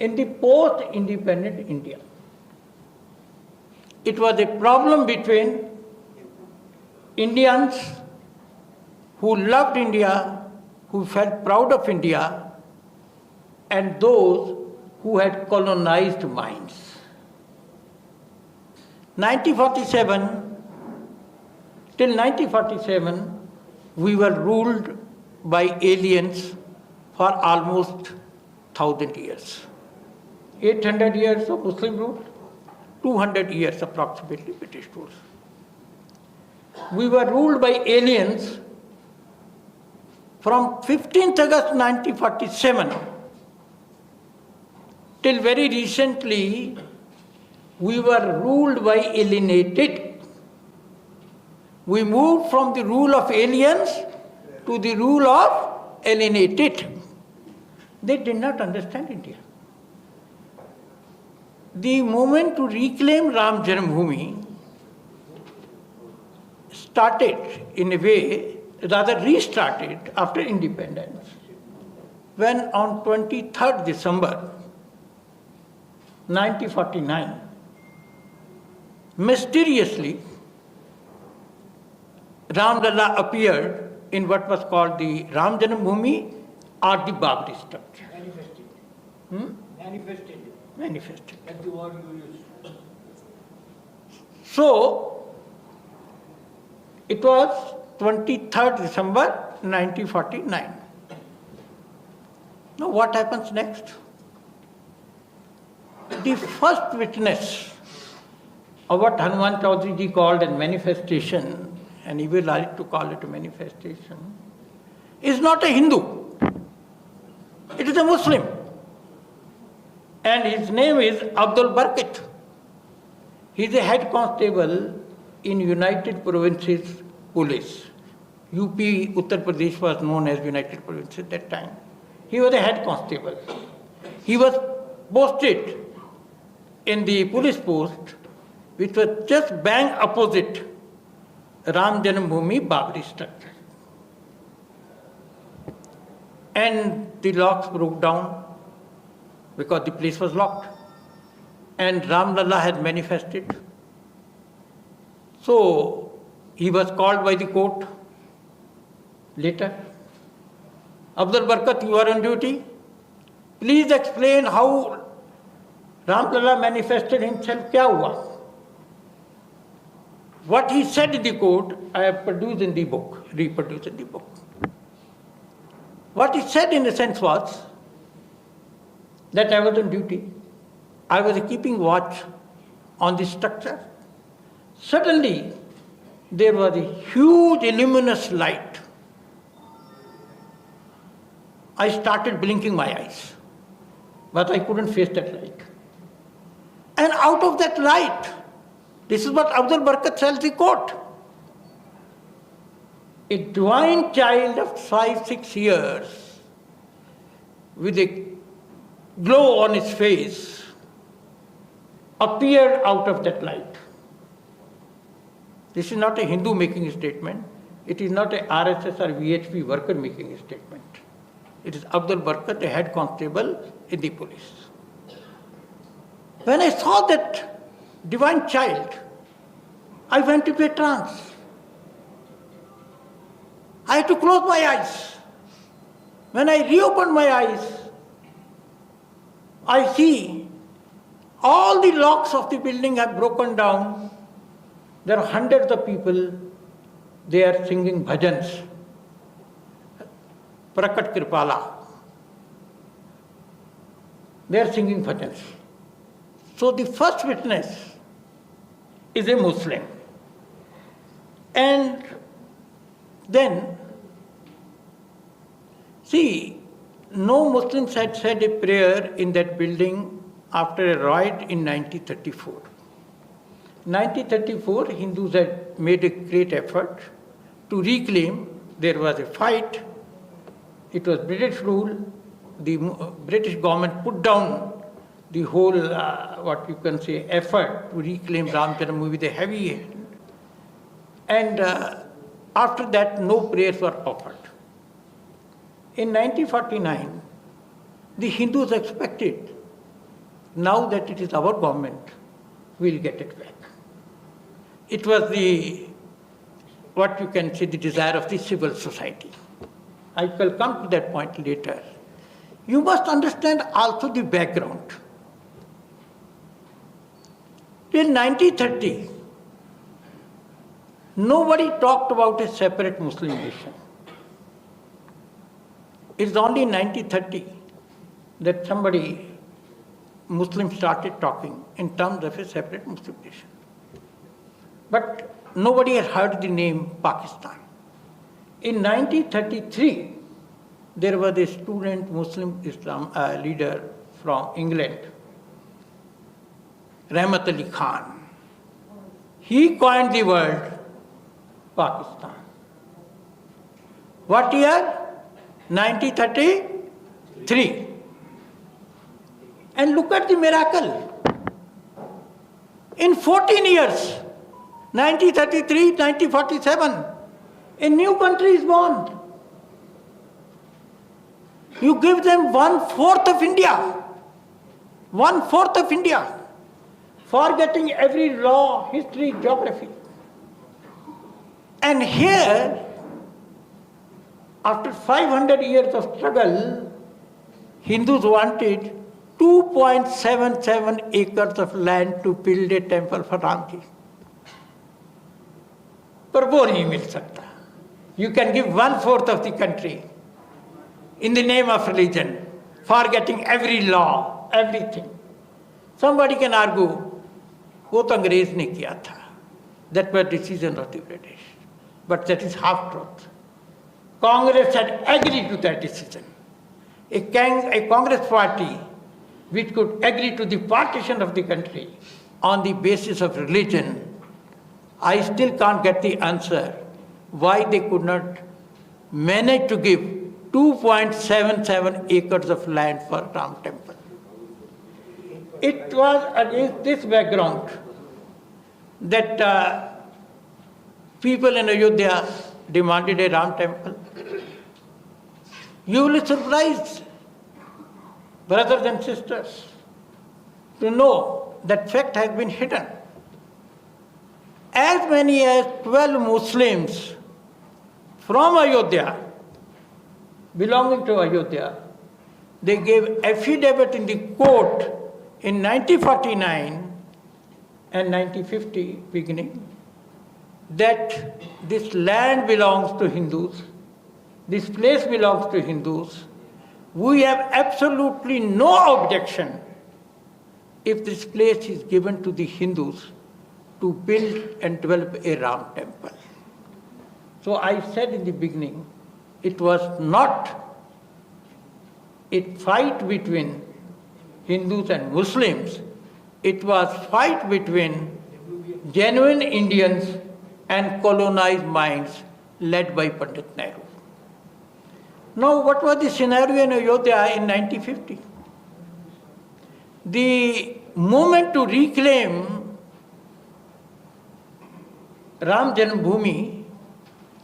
in the post-independent India. It was a problem between Indians who loved India, who felt proud of India, and those who had colonized minds. 1947, till 1947, we were ruled by aliens for almost 1,000 years. 800 years of Muslim rule, 200 years approximately British rule. We were ruled by aliens from 15th August 1947 till very recently. We were ruled by alienated. We moved from the rule of aliens to the rule of alienated. They did not understand India. The movement to reclaim Ram Janmabhoomi started in a way, rather restarted after independence, when on 23rd December 1949, mysteriously, Ram Lalla appeared in what was called the Ram Janmabhoomi or the Babri structure. Manifested. Manifested. Manifested. That's the word you use. So, it was 23rd December 1949. Now what happens next? The first witness of what Hanuman Chaudhary ji called a manifestation, and he will like to call it a manifestation, is not a Hindu. It is a Muslim. And his name is Abdul Barkat. He is a head constable in United Provinces Police. UP, Uttar Pradesh was known as United Provinces at that time. He was a head constable. He was posted in the police post, which was just bang opposite Ram Janmabhoomi Babri structure. And the locks broke down because the place was locked. And Ram Lalla had manifested. So he was called by the court later. Abdul Barkat, you are on duty. Please explain how Ram Lalla manifested himself. Kya hua? What he said in the court, I have produced in the book, reproduced in the book. What he said in a sense was that I was on duty. I was keeping watch on the structure. Suddenly, there was a huge luminous light. I started blinking my eyes, but I couldn't face that light. And out of that light, this is what Abdul Barakat tells the court. A divine child of 5-6 years with a glow on his face appeared out of that light. This is not a Hindu making a statement. It is not a RSS or VHP worker making a statement. It is Abdul Barakat, a head constable in the police. When I saw that divine child, I went into a trance. I had to close my eyes. When I reopened my eyes, I see all the locks of the building have broken down. There are hundreds of people, they are singing bhajans. Prakat Kripala. They are singing bhajans. So the first witness is a Muslim. And then, see, no Muslims had said a prayer in that building after a riot in 1934. 1934, Hindus had made a great effort to reclaim. There was a fight. It was British rule. The British government put down the whole, what you can say, effort to reclaim Ram Janmabhoomi with a heavy hand. And after that, no prayers were offered. In 1949, the Hindus expected, now that it is our government, we'll get it back. It was the, what you can say, the desire of the civil society. I will come to that point later. You must understand also the background. Till 1930, nobody talked about a separate Muslim nation. It's only in 1930 that Muslims started talking in terms of a separate Muslim nation. But nobody had heard the name Pakistan. In 1933, there was a student Muslim Islam leader from England, Rahmat Ali Khan. He coined the word Pakistan. What year? 1933. And look at the miracle. In 14 years, 1933, 1947, a new country is born. You give them 1/4 of India. 1/4 of India. Forgetting every law, history, geography. And here, after 500 years of struggle, Hindus wanted 2.77 acres of land to build a temple for Ramji. पर वो नहीं मिल सकता. You can give 1/4 of the country in the name of religion, forgetting every law, everything. Somebody can argue, वो तो अंग्रेज ने किया था. That was decision of the British. But that is half truth. Congress had agreed to that decision. A Congress party which could agree to the partition of the country on the basis of religion, I still can't get the answer why they could not manage to give 2.77 acres of land for Ram temple. It was against this background that people in Ayodhya demanded a Ram temple. You will be surprised, brothers and sisters, to know that fact has been hidden. As many as 12 Muslims from Ayodhya, belonging to Ayodhya, they gave affidavit in the court in 1949 and 1950 beginning that this land belongs to Hindus, this place belongs to Hindus, we have absolutely no objection if this place is given to the Hindus to build and develop a Ram temple. So I said in the beginning, it was not a fight between Hindus and Muslims, it was fight between genuine Indians and colonized minds led by Pandit Nehru. Now, what was the scenario in Ayodhya in 1950? The movement to reclaim Ram Janmabhoomi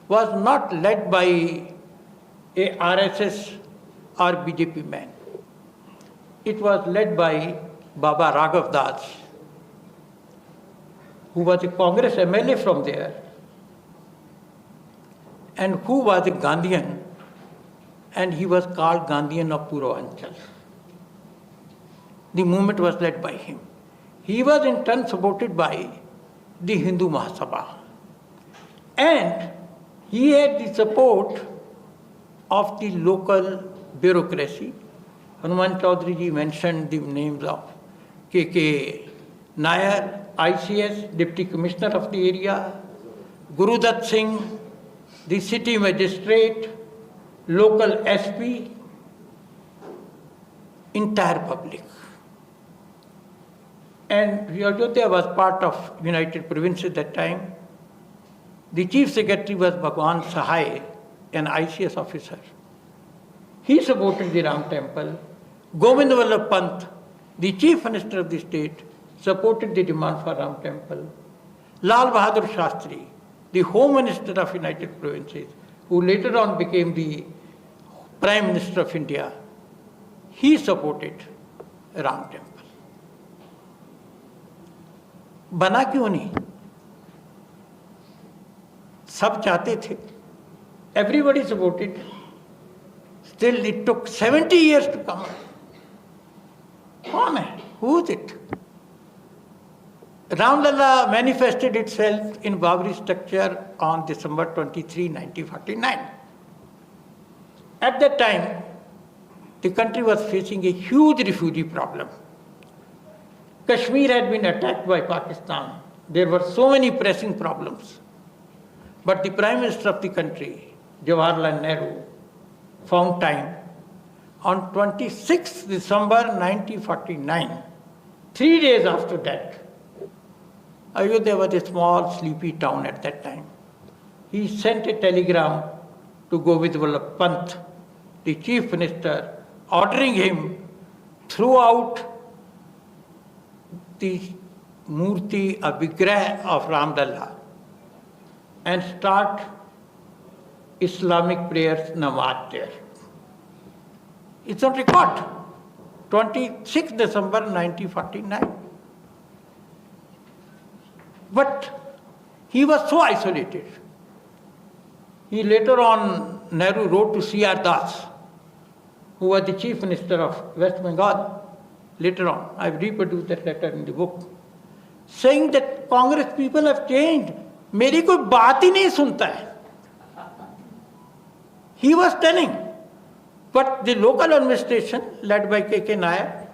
was not led by a RSS or BJP man. It was led by Baba Raghav Das, who was a Congress MLA from there and who was a Gandhian, and he was called Gandhian of Purvanchal. The movement was led by him. He was in turn supported by the Hindu Mahasabha. And he had the support of the local bureaucracy. Hanuman Chaudhary ji mentioned the names of K.K. Nair, ICS, Deputy Commissioner of the area, Gurudat Singh, the city magistrate, local SP, entire public. And Ayodhya was part of United Provinces at that time. The chief secretary was Bhagwan Sahai, an ICS officer. He supported the Ram temple. Govind Vallabh Pant, the chief minister of the state, supported the demand for Ram temple. Lal Bahadur Shastri, the home minister of United Provinces, who later on became the Prime Minister of India, he supported Ram temple. बना क्यों नहीं? सब चाहते थे. Everybody supported. Still it took 70 years to come. कौन है? Who is it? Ramlala manifested itself in Babri structure on December 23, 1949. At that time, the country was facing a huge refugee problem. Kashmir had been attacked by Pakistan. There were so many pressing problems. But the Prime Minister of the country, Jawaharlal Nehru, found time on 26 December 1949, 3 days after that. Ayodhya was a small, sleepy town at that time. He sent a telegram to Govind Vallabh Pant, the chief minister, ordering him throughout the Murti, a Vigrah of Ramlalla, and start Islamic prayers, namaz there. It's on record, 26 December 1949. But he was so isolated. He later on, Nehru wrote to C.R. Das, who was the chief minister of West Bengal. Later on, I've reproduced that letter in the book, saying that Congress people have changed. मेरी कोई बात ही नहीं सुनता है. He was telling, but the local administration led by K.K. Nair,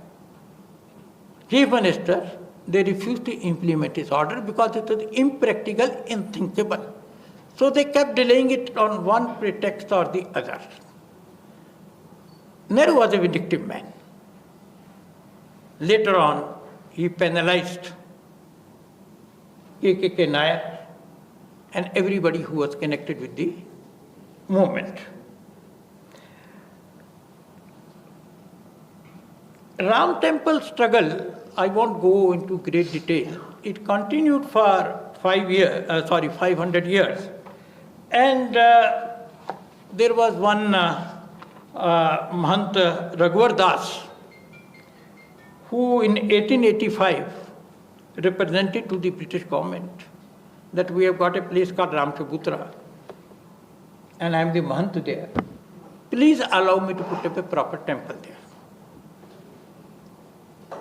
chief minister, they refused to implement his order because it was impractical, unthinkable. So they kept delaying it on one pretext or the other. Nehru was a vindictive man. Later on, he penalized K.K. Nair and everybody who was connected with the movement. Ram temple struggle, I won't go into great detail. It continued for 500 years. And there was one Mahant Raghuvar Das, who in 1885 represented to the British government that we have got a place called Ramchabutra and I am the Mahant there. Please allow me to put up a proper temple there.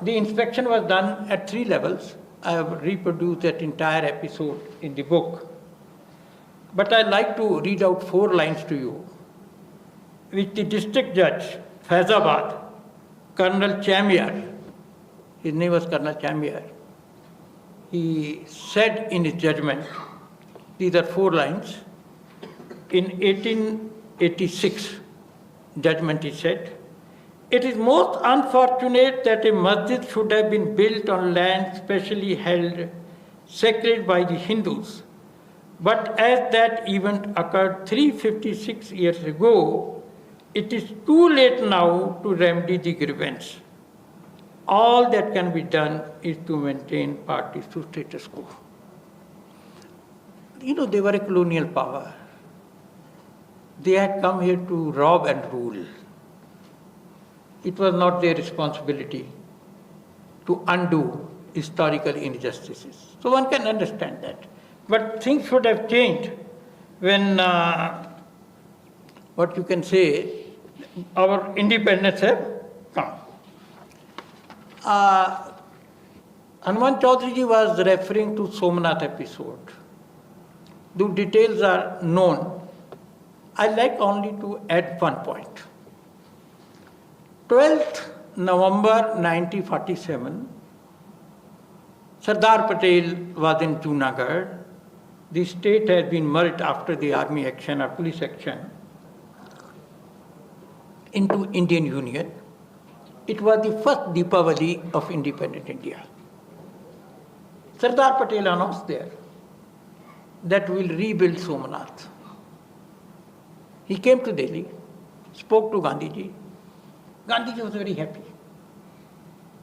The inspection was done at 3 levels. I have reproduced that entire episode in the book. But I'd like to read out 4 lines to you, which the district judge, Faizabad, Colonel Chamiar, his name was Colonel Chamiar, he said in his judgment, these are 4 lines, in 1886 judgment he said, "It is most unfortunate that a masjid should have been built on land specially held sacred by the Hindus. But as that event occurred 356 years ago, it is too late now to remedy the grievance. All that can be done is to maintain parties to status quo." You know, they were a colonial power. They had come here to rob and rule. It was not their responsibility to undo historical injustices. So one can understand that. But things should have changed when, what you can say, our independence have come. Hanuman Chaudhary was referring to Somnath episode. The details are known. I'd like only to add one point. 12th November 1947, Sardar Patel was in Junagadh. The state had been merged after the army action or police action into Indian Union. It was the first Deepavali of independent India. Sardar Patel announced there that we will rebuild Somnath. He came to Delhi, spoke to Gandhiji. Gandhiji was very happy.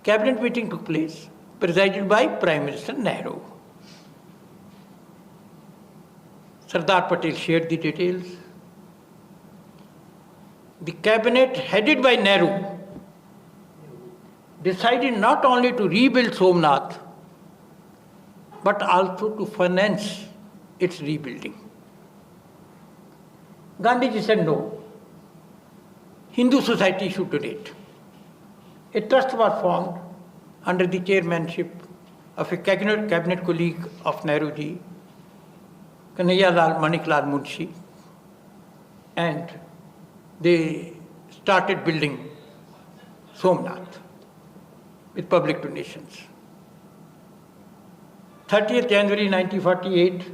Cabinet meeting took place, presided by Prime Minister Nehru. Sardar Patel shared the details. The cabinet headed by Nehru decided not only to rebuild Somnath, but also to finance its rebuilding. Gandhiji said no. Hindu society should donate. A trust was formed under the chairmanship of a cabinet colleague of Nehruji, Kanhaiyalal Maniklal Munshi, and they started building Somnath with public donations. 30th January 1948,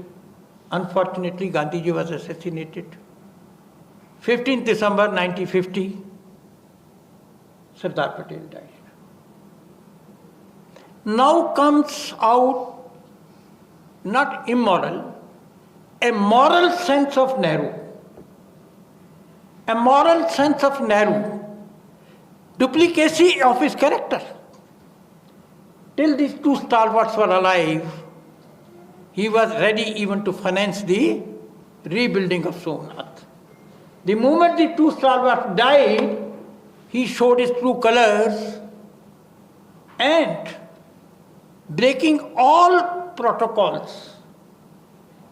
unfortunately, Gandhiji was assassinated. 15th December 1950, Sardar Patel died. Now comes out not immoral, a moral sense of Nehru. A moral sense of Nehru. Duplicacy of his character. Till these two stalwarts were alive, he was ready even to finance the rebuilding of Somnath. The moment the two stalwarts died, he showed his true colors and, breaking all protocols,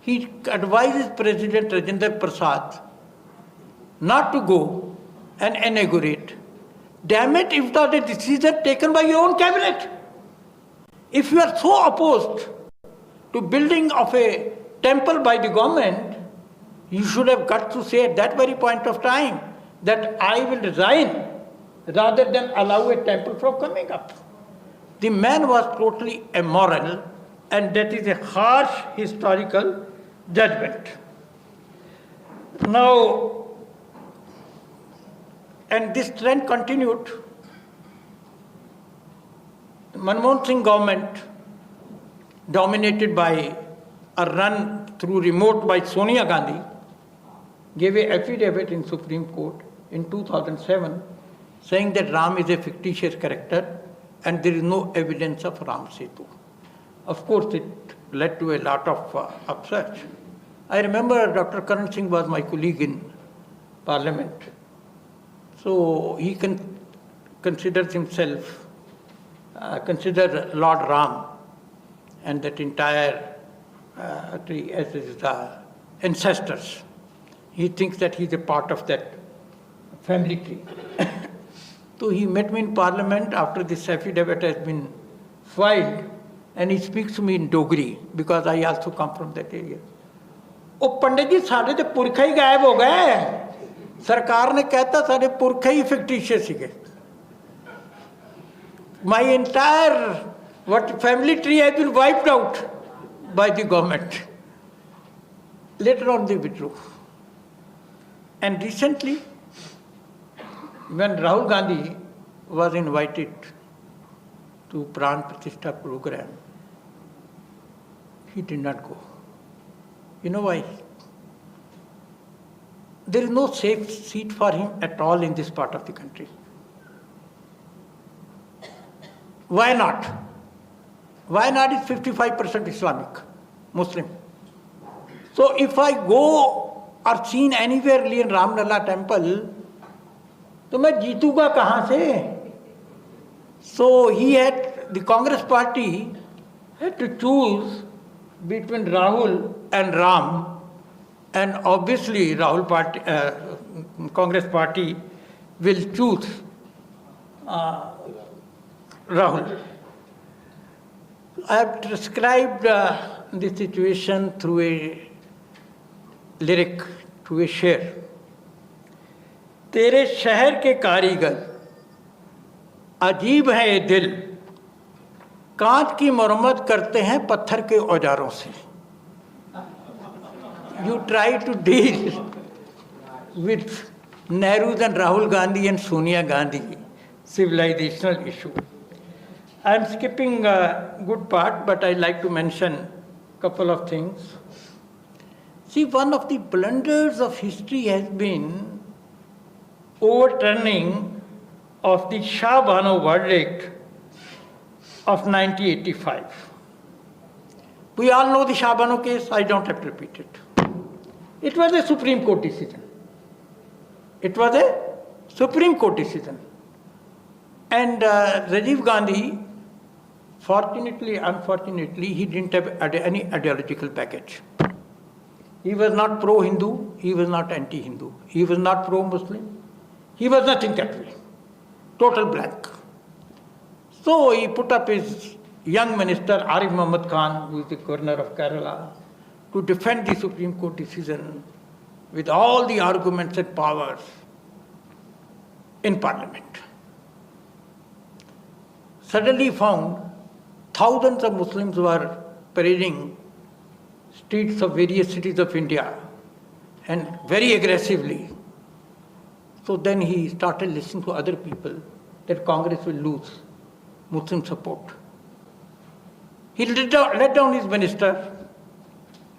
he advises President Rajendra Prasad not to go and inaugurate. Damn it, if that is a decision taken by your own cabinet. If you are so opposed to building of a temple by the government, you should have got to say at that very point of time that I will resign rather than allow a temple from coming up. The man was totally immoral, and that is a harsh historical judgment. Now, and this trend continued. Manmohan Singh government, dominated by a run through remote by Sonia Gandhi, gave an affidavit in Supreme Court in 2007 saying that Ram is a fictitious character and there is no evidence of Ram Setu. Of course, it led to a lot of upset. I remember Dr. Karan Singh was my colleague in Parliament. So he considers himself, consider Lord Ram and that entire tree as his ancestors. He thinks that he's a part of that family tree. So he met me in Parliament after this affidavit has been filed, and he speaks to me in Dogri because I also come from that area. ਉਹ ਪੰਡਿਤ ਜੀ ਸਾਡੇ ਤੇ ਪੁਰਖੇ ਹੀ ਗਾਇਬ ਹੋ ਗਏ ਸਰਕਾਰ ਨੇ ਕਹਿਤਾ ਸਾਡੇ ਪੁਰਖੇ ਹੀ ਫਿਕਟੀਸ਼ੀਅਸ ਸੀਗੇ my entire what family tree has been wiped out by the government later on they withdrew and recently when Rahul Gandhi was invited to Pran Pratishtha program he did not go. You know why? There is no safe seat for him at all in this part of the country. Why not? Why not is 55% Islamic, Muslim. So if I go or seen anywhere in Ramlala temple, तो मैं जीतूंगा कहाँ से? So he had, the Congress party had to choose between Rahul and Ram, and obviously Rahul party, Congress party will choose Rahul. I have described the situation through a lyric, through a शेर. तेरे शहर के कारीगर अजीब है ये दिल कांच की मरम्मत करते हैं पत्थर के औजारों से. You try to deal with Nehru's and Rahul Gandhi and Sonia Gandhi civilizational issue. I am skipping a good part, but I like to mention a couple of things. See, one of the blunders of history has been overturning of the Shah Bano verdict of 1985. We all know the Shah Bano case, I don't have to repeat it. It was a Supreme Court decision. It was a Supreme Court decision. And Rajiv Gandhi, fortunately, unfortunately, he didn't have any ideological package. He was not pro-Hindu, he was not anti-Hindu, he was not pro-Muslim, he was nothing that way. Total blank. So he put up his young minister, Arif Muhammad Khan, who is the governor of Kerala, to defend the Supreme Court decision with all the arguments and powers in Parliament. Suddenly found thousands of Muslims were parading streets of various cities of India and very aggressively. So then he started listening to other people that Congress will lose Muslim support. He let down his minister,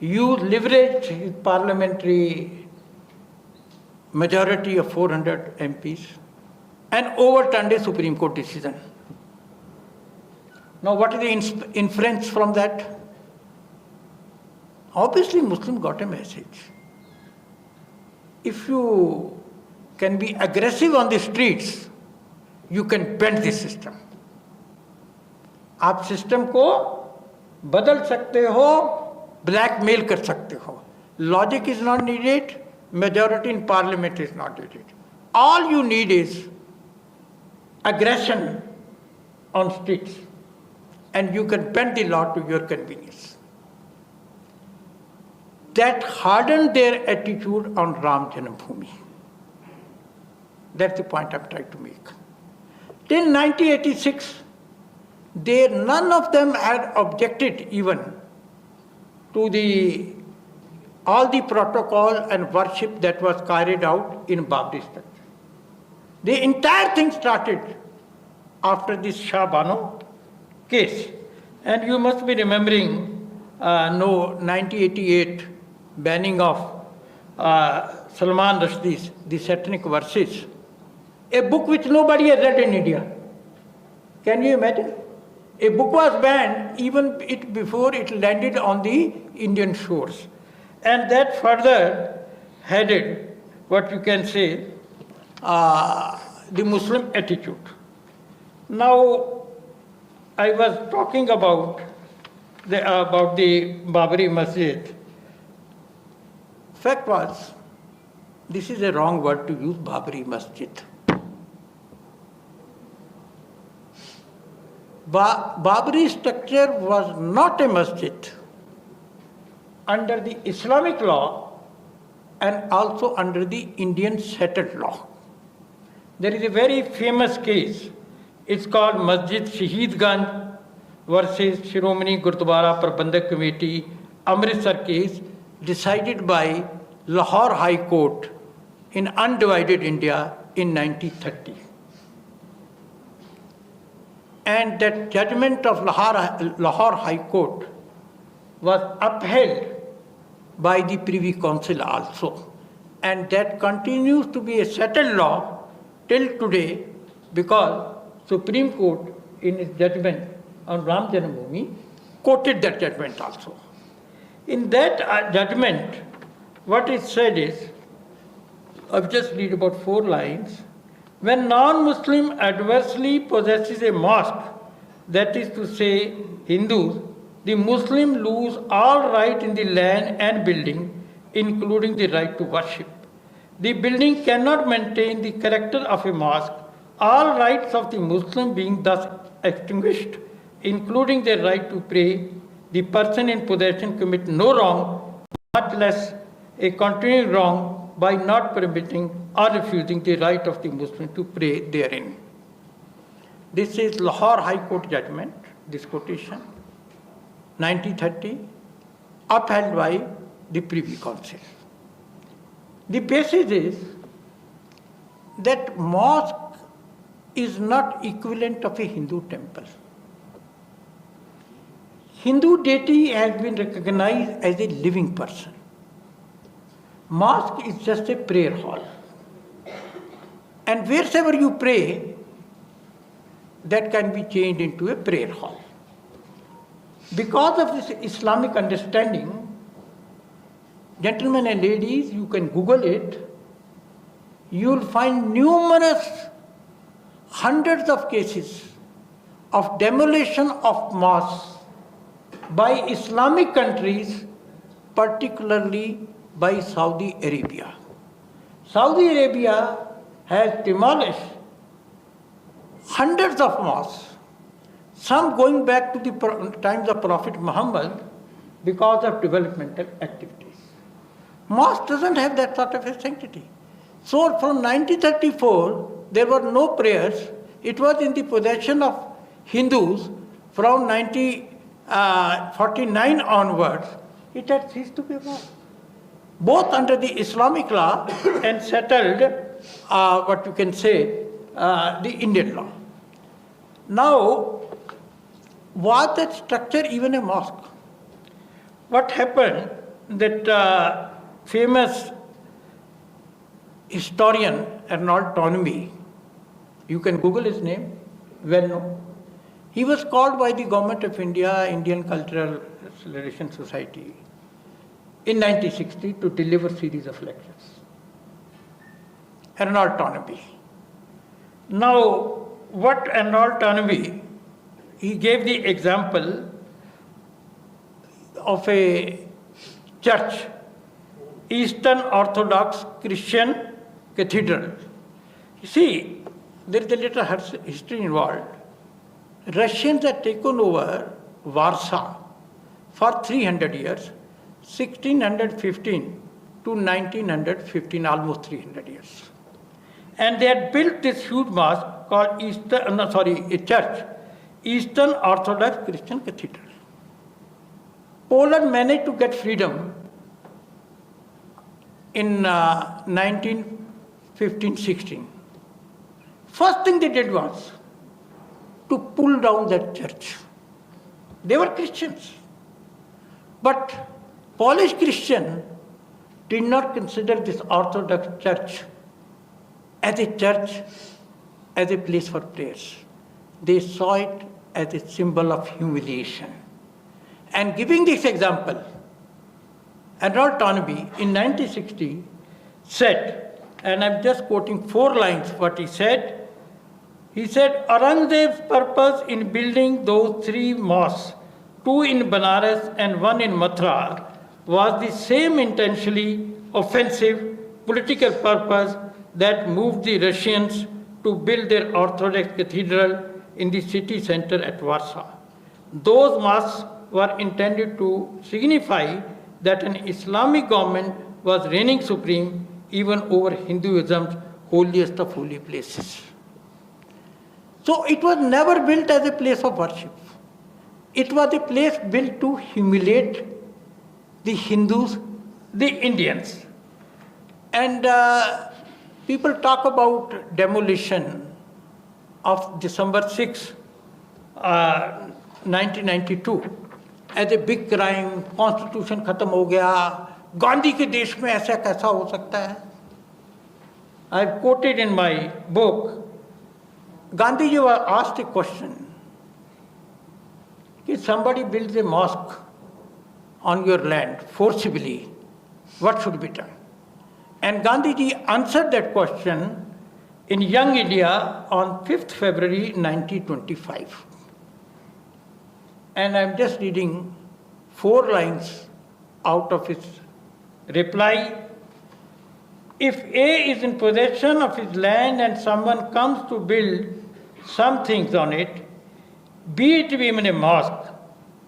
leveraged his parliamentary majority of 400 MPs and overturned a Supreme Court decision. Now what is the inference from that? Obviously Muslim got a message. If you can be aggressive on the streets, you can bend the system. आप system को बदल सकते हो, blackmail कर सकते हो. Logic is not needed, majority in parliament is not needed. All you need is aggression on streets, and you can bend the law to your convenience. That hardened their attitude on Ram Janambhoomi. That's the point I'm trying to make. Till 1986, none of them had objected even to all the protocol and worship that was carried out in Babri structure. The entire thing started after this Shah Bano case. And you must be remembering 1988 banning of Salman Rushdie's The Satanic Verses, a book which nobody has read in India. Can you imagine? A book was banned even before it landed on the Indian shores. And that further headed what you can say the Muslim attitude. Now, I was talking about the Babri Masjid. Fact was, this is a wrong word to use, Babri Masjid. Babri structure was not a masjid under the Islamic law and also under the Indian settled law. There is a very famous case. It's called Masjid Shaheed Ganj versus Shiromani Gurdwara Prabandhak Committee, Amritsar case, decided by Lahore High Court in undivided India in 1930. And that judgment of Lahore High Court was upheld by the Privy Council also. And that continues to be a settled law till today, because Supreme Court in its judgment on Ram Janmabhoomi quoted that judgment also. In that judgment, what is said is, I'll just read about 4 lines. When non-Muslim adversely possesses a mosque, that is to say Hindus, the Muslim lose all right in the land and building, including the right to worship. The building cannot maintain the character of a mosque, all rights of the Muslim being thus extinguished, including their right to pray. The person in possession commit no wrong, much less a continuing wrong, by not permitting or refusing the right of the Muslim to pray therein. This is Lahore High Court judgment, this quotation, 1930, upheld by the Privy Council. The basis is that mosque is not equivalent of a Hindu temple. Hindu deity has been recognized as a living person. Mosque is just a prayer hall. And wherever you pray, that can be changed into a prayer hall. Because of this Islamic understanding, gentlemen and ladies, you can Google it, you will find numerous, hundreds of cases of demolition of mosques by Islamic countries, particularly by Saudi Arabia. Saudi Arabia has demolished hundreds of mosques, some going back to the times of Prophet Muhammad, because of developmental activities. Mosque doesn't have that sort of a sanctity. So from 1934, there were no prayers. It was in the possession of Hindus. From 1949 onwards, it had ceased to be a mosque, both under the Islamic law and settled, what you can say, the Indian law. Now, was that structure even a mosque? What happened that famous historian Arnold Toynbee, you can Google his name, well known. He was called by the Government of India, Indian Cultural Relations Society, in 1960 to deliver a series of lectures. Arnold Toynbee. Now, what Arnold Toynbee, he gave the example of a church, Eastern Orthodox Christian Cathedral. You see, there is a little history involved. Russians had taken over Warsaw for 300 years, 1615 to 1915, almost 300 years. And they had built this huge mosque called a church, Eastern Orthodox Christian Cathedral. Poland managed to get freedom in 1915-16. First thing they did was to pull down that church. They were Christians. But Polish Christians did not consider this Orthodox church, as a place for prayers. They saw it as a symbol of humiliation. And giving this example, Arnold Toynbee in 1960 said, and I'm just quoting 4 lines what he said. He said, Aurangzeb's purpose in building those 3 mosques, 2 in Banaras and 1 in Mathura, was the same intentionally offensive political purpose that moved the Russians to build their Orthodox cathedral in the city center at Warsaw. Those mosques were intended to signify that an Islamic government was reigning supreme even over Hinduism's holiest of holy places. So it was never built as a place of worship. It was a place built to humiliate the Hindus, the Indians. And people talk about demolition of December 6, 1992 as a big crime, constitution khatam ho gaya, Gandhi ke desh mein aisa kaisa ho sakta hai? I've quoted in my book, Gandhi ji was asked a question, if somebody builds a mosque on your land forcibly, what should be done? And Gandhi ji answered that question in Young India on 5th February 1925. And I'm just reading 4 lines out of his reply. If A is in possession of his land and someone comes to build some things on it, be it even a mosque,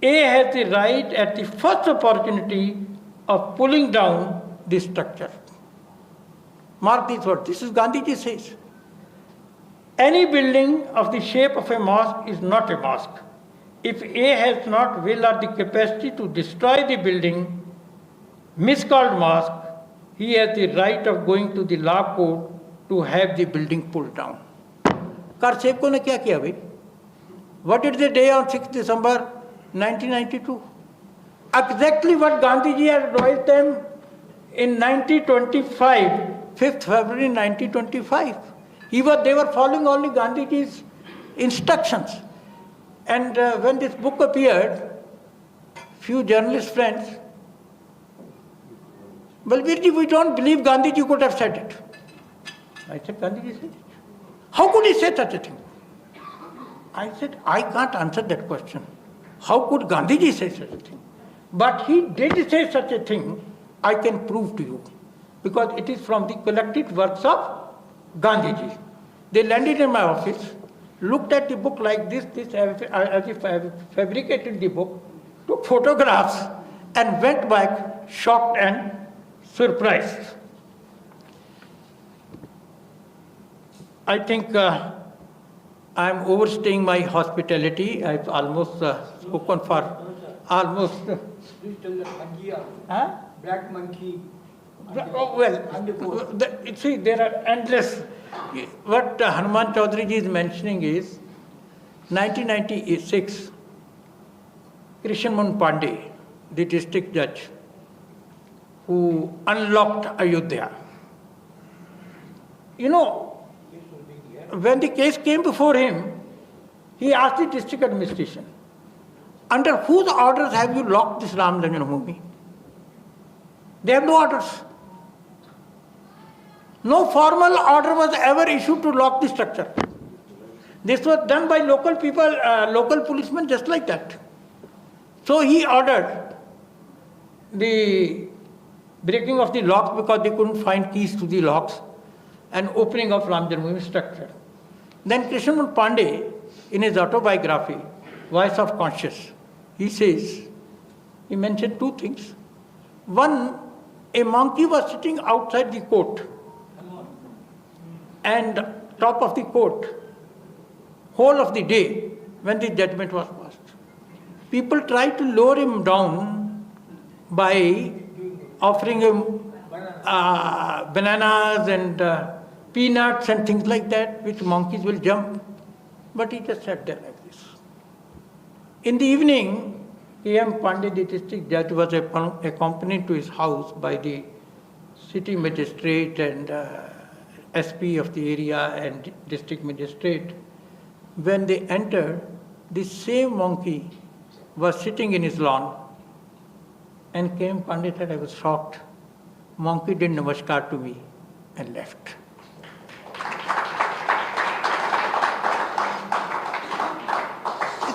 A has the right at the first opportunity of pulling down this structure. Mark these words. This is Gandhiji says. Any building of the shape of a mosque is not a mosque. If A has not will or the capacity to destroy the building, miscalled mosque, he has the right of going to the law court to have the building pulled down. Karsevko ne kya kiya bhai? What did they do on 6th December 1992? Exactly what Gandhiji had advised them in 1925, 5th February 1925. They were following only Gandhiji's instructions. And when this book appeared, few journalist friends, Balbir ji, we don't believe Gandhiji could have said it. I said, Gandhiji said it. How could he say such a thing? I said, I can't answer that question. How could Gandhiji say such a thing? But he did say such a thing, I can prove to you. Because it is from the collected works of Gandhiji. They landed in my office, looked at the book like this as if I have fabricated the book, took photographs, and went back shocked and surprised. I think I am overstaying my hospitality. I've almost spoken for almost. Huh? Black monkey. Oh, well, see, there are endless. What Hanuman Chaudhary ji is mentioning is 1996, Krishan Pandey, the district judge, who unlocked Ayodhya. You know, when the case came before him, he asked the district administration, under whose orders have you locked this Ram Janmabhoomi? They have no orders. No formal order was ever issued to lock the structure. This was done by local people, local policemen, just like that. So he ordered the breaking of the locks because they couldn't find keys to the locks and opening of Ram Janmabhoomi structure. Then Krishan Pandey, in his autobiography, Voice of Conscience, he says, he mentioned 2 things. One, a monkey was sitting outside the court and top of the court whole of the day when the judgment was passed. People tried to lower him down by offering him bananas and peanuts and things like that, which monkeys will jump. But he just sat there like this. In the evening, A.M. Pandey, the district judge, was accompanied to his house by the city magistrate and SP of the area and district magistrate. When they entered, the same monkey was sitting in his lawn, and came Pandit said, I was shocked. Monkey did namaskar to me and left.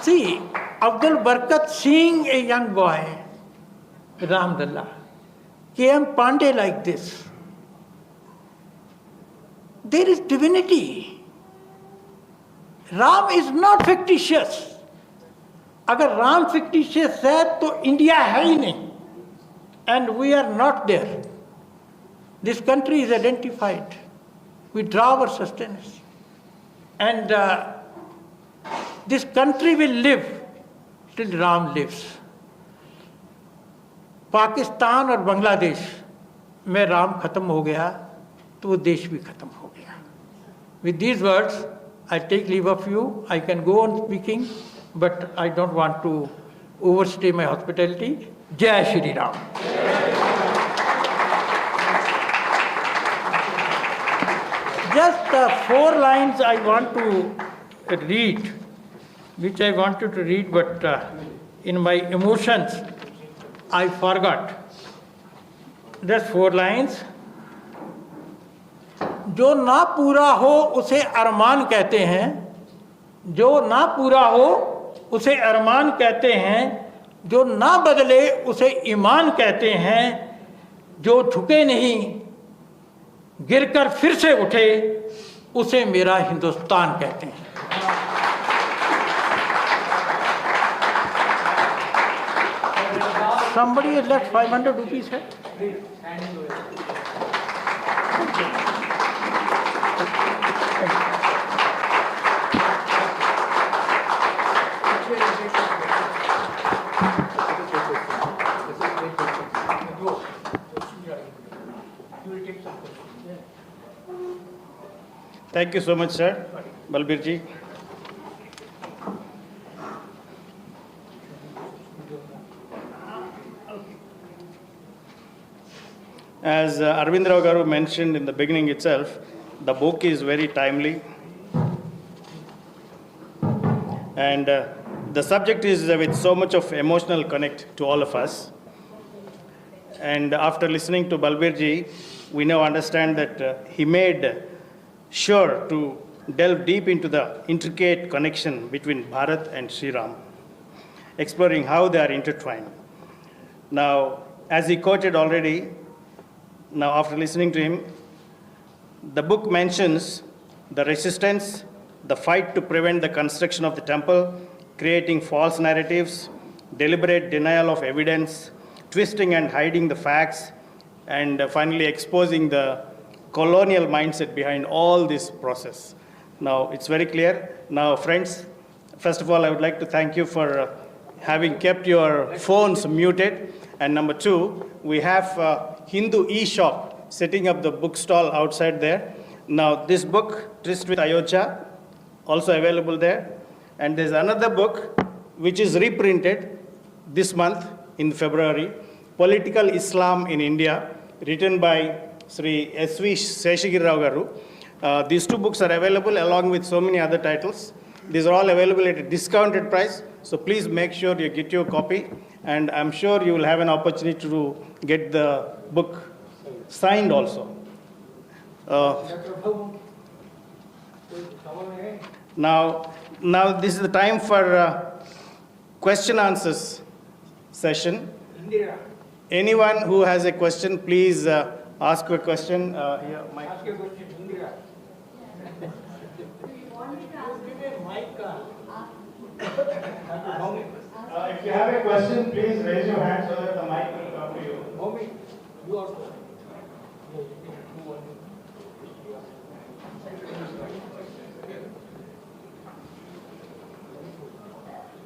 See, Abdul Barkat seeing a young boy, Ramdallah, K.M. Pandey like this, there is divinity. Ram is not fictitious. अगर Ram fictitious है तो India है ही नहीं. and we are not there. This country is identified. We draw our sustenance. And this country will live till Ram lives. Pakistan और बांग्लादेश में राम खत्म हो गया तो वो देश भी खत्म हो गया. With these words, I take leave of you. I can go on speaking, but I don't want to overstay my hospitality. Jai Shri Ram. Just 4 lines I want to read, which I wanted to read, but in my emotions, I forgot. Just 4 lines. जो ना पूरा हो उसे अरमान कहते हैं, जो ना पूरा हो उसे अरमान कहते हैं, जो ना बदले उसे ईमान कहते हैं, जो झुके नहीं गिरकर फिर से उठे उसे मेरा हिंदुस्तान कहते हैं. Somebody has left 500 rupees here. Thank you so much, sir. Balbir ji. As Arvind Rao Garu mentioned in the beginning itself, the book is very timely. And the subject is with so much of emotional connect to all of us. And after listening to Balbir ji, we now understand that he made sure to delve deep into the intricate connection between Bharat and Sri Ram, exploring how they are intertwined. Now, as he quoted already, now after listening to him, the book mentions the resistance, the fight to prevent the construction of the temple, creating false narratives, deliberate denial of evidence, twisting and hiding the facts, and finally exposing the colonial mindset behind all this process. Now, it's very clear. Now, friends, first of all, I would like to thank you for having kept your phones muted. And number 2, we have Hindu e-shop setting up the bookstall outside there. Now, this book, Tryst with Ayodhya, also available there. And there's another book which is reprinted this month in February, Political Islam in India, written by Sri S.V. Seshagiri Rao Garu. These 2 books are available along with so many other titles. These are all available at a discounted price. So please make sure you get your copy. And I'm sure you will have an opportunity to get the book signed also. Now this is the time for question answers session. Anyone who has a question, please ask a question. Here, Mike. Ask a question, Indira. If you have a question, please raise your hand so that the mic will come to you. Bhumi, you also.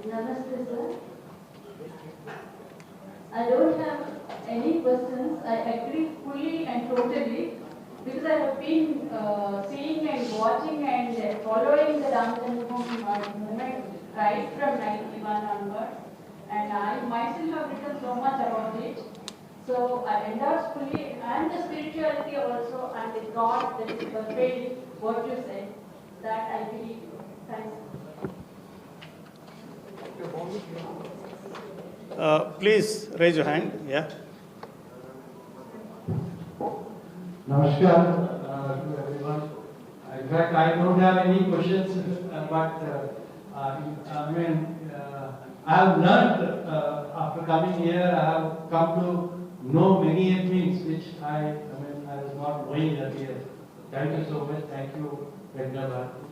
Namaste, sir. I don't have any questions. I agree fully and totally because I have been seeing and watching and following the Ram Janmabhoomi movement right from 91 onwards, and I myself have written so much about it. So I endorse fully, and the spirituality also, and the God that is pervading what you said. That I believe. Thanks. Please raise your hand. Yeah. Namaskar to everyone. In fact, I don't have any questions, but I have learned after coming here. I have come to know many things which I was not knowing earlier. Thank you so much. Thank you, Pragna Bharati.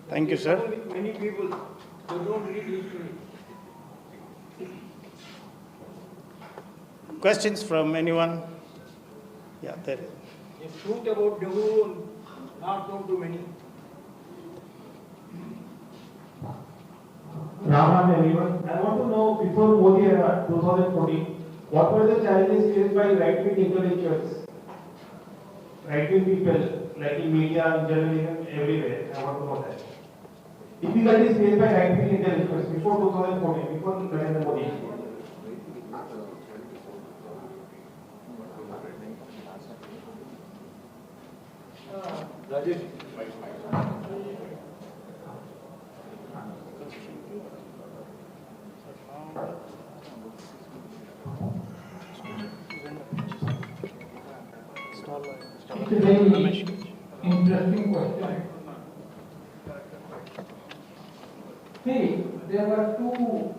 Thank you, sir. Many people they don't read history. questions from anyone? Yeah, there is. The truth about Nehru not known to many. Rahman, everyone. I want to know, before Modi era, 2014, what were the challenges faced by right-wing intellectuals, right-wing people, like in media, in journalism, everywhere? I want to know that. Difficulties faced by right-wing intellectuals before 2014, before Narendra Modi. Rajesh. It's a very interesting question. See, there were two,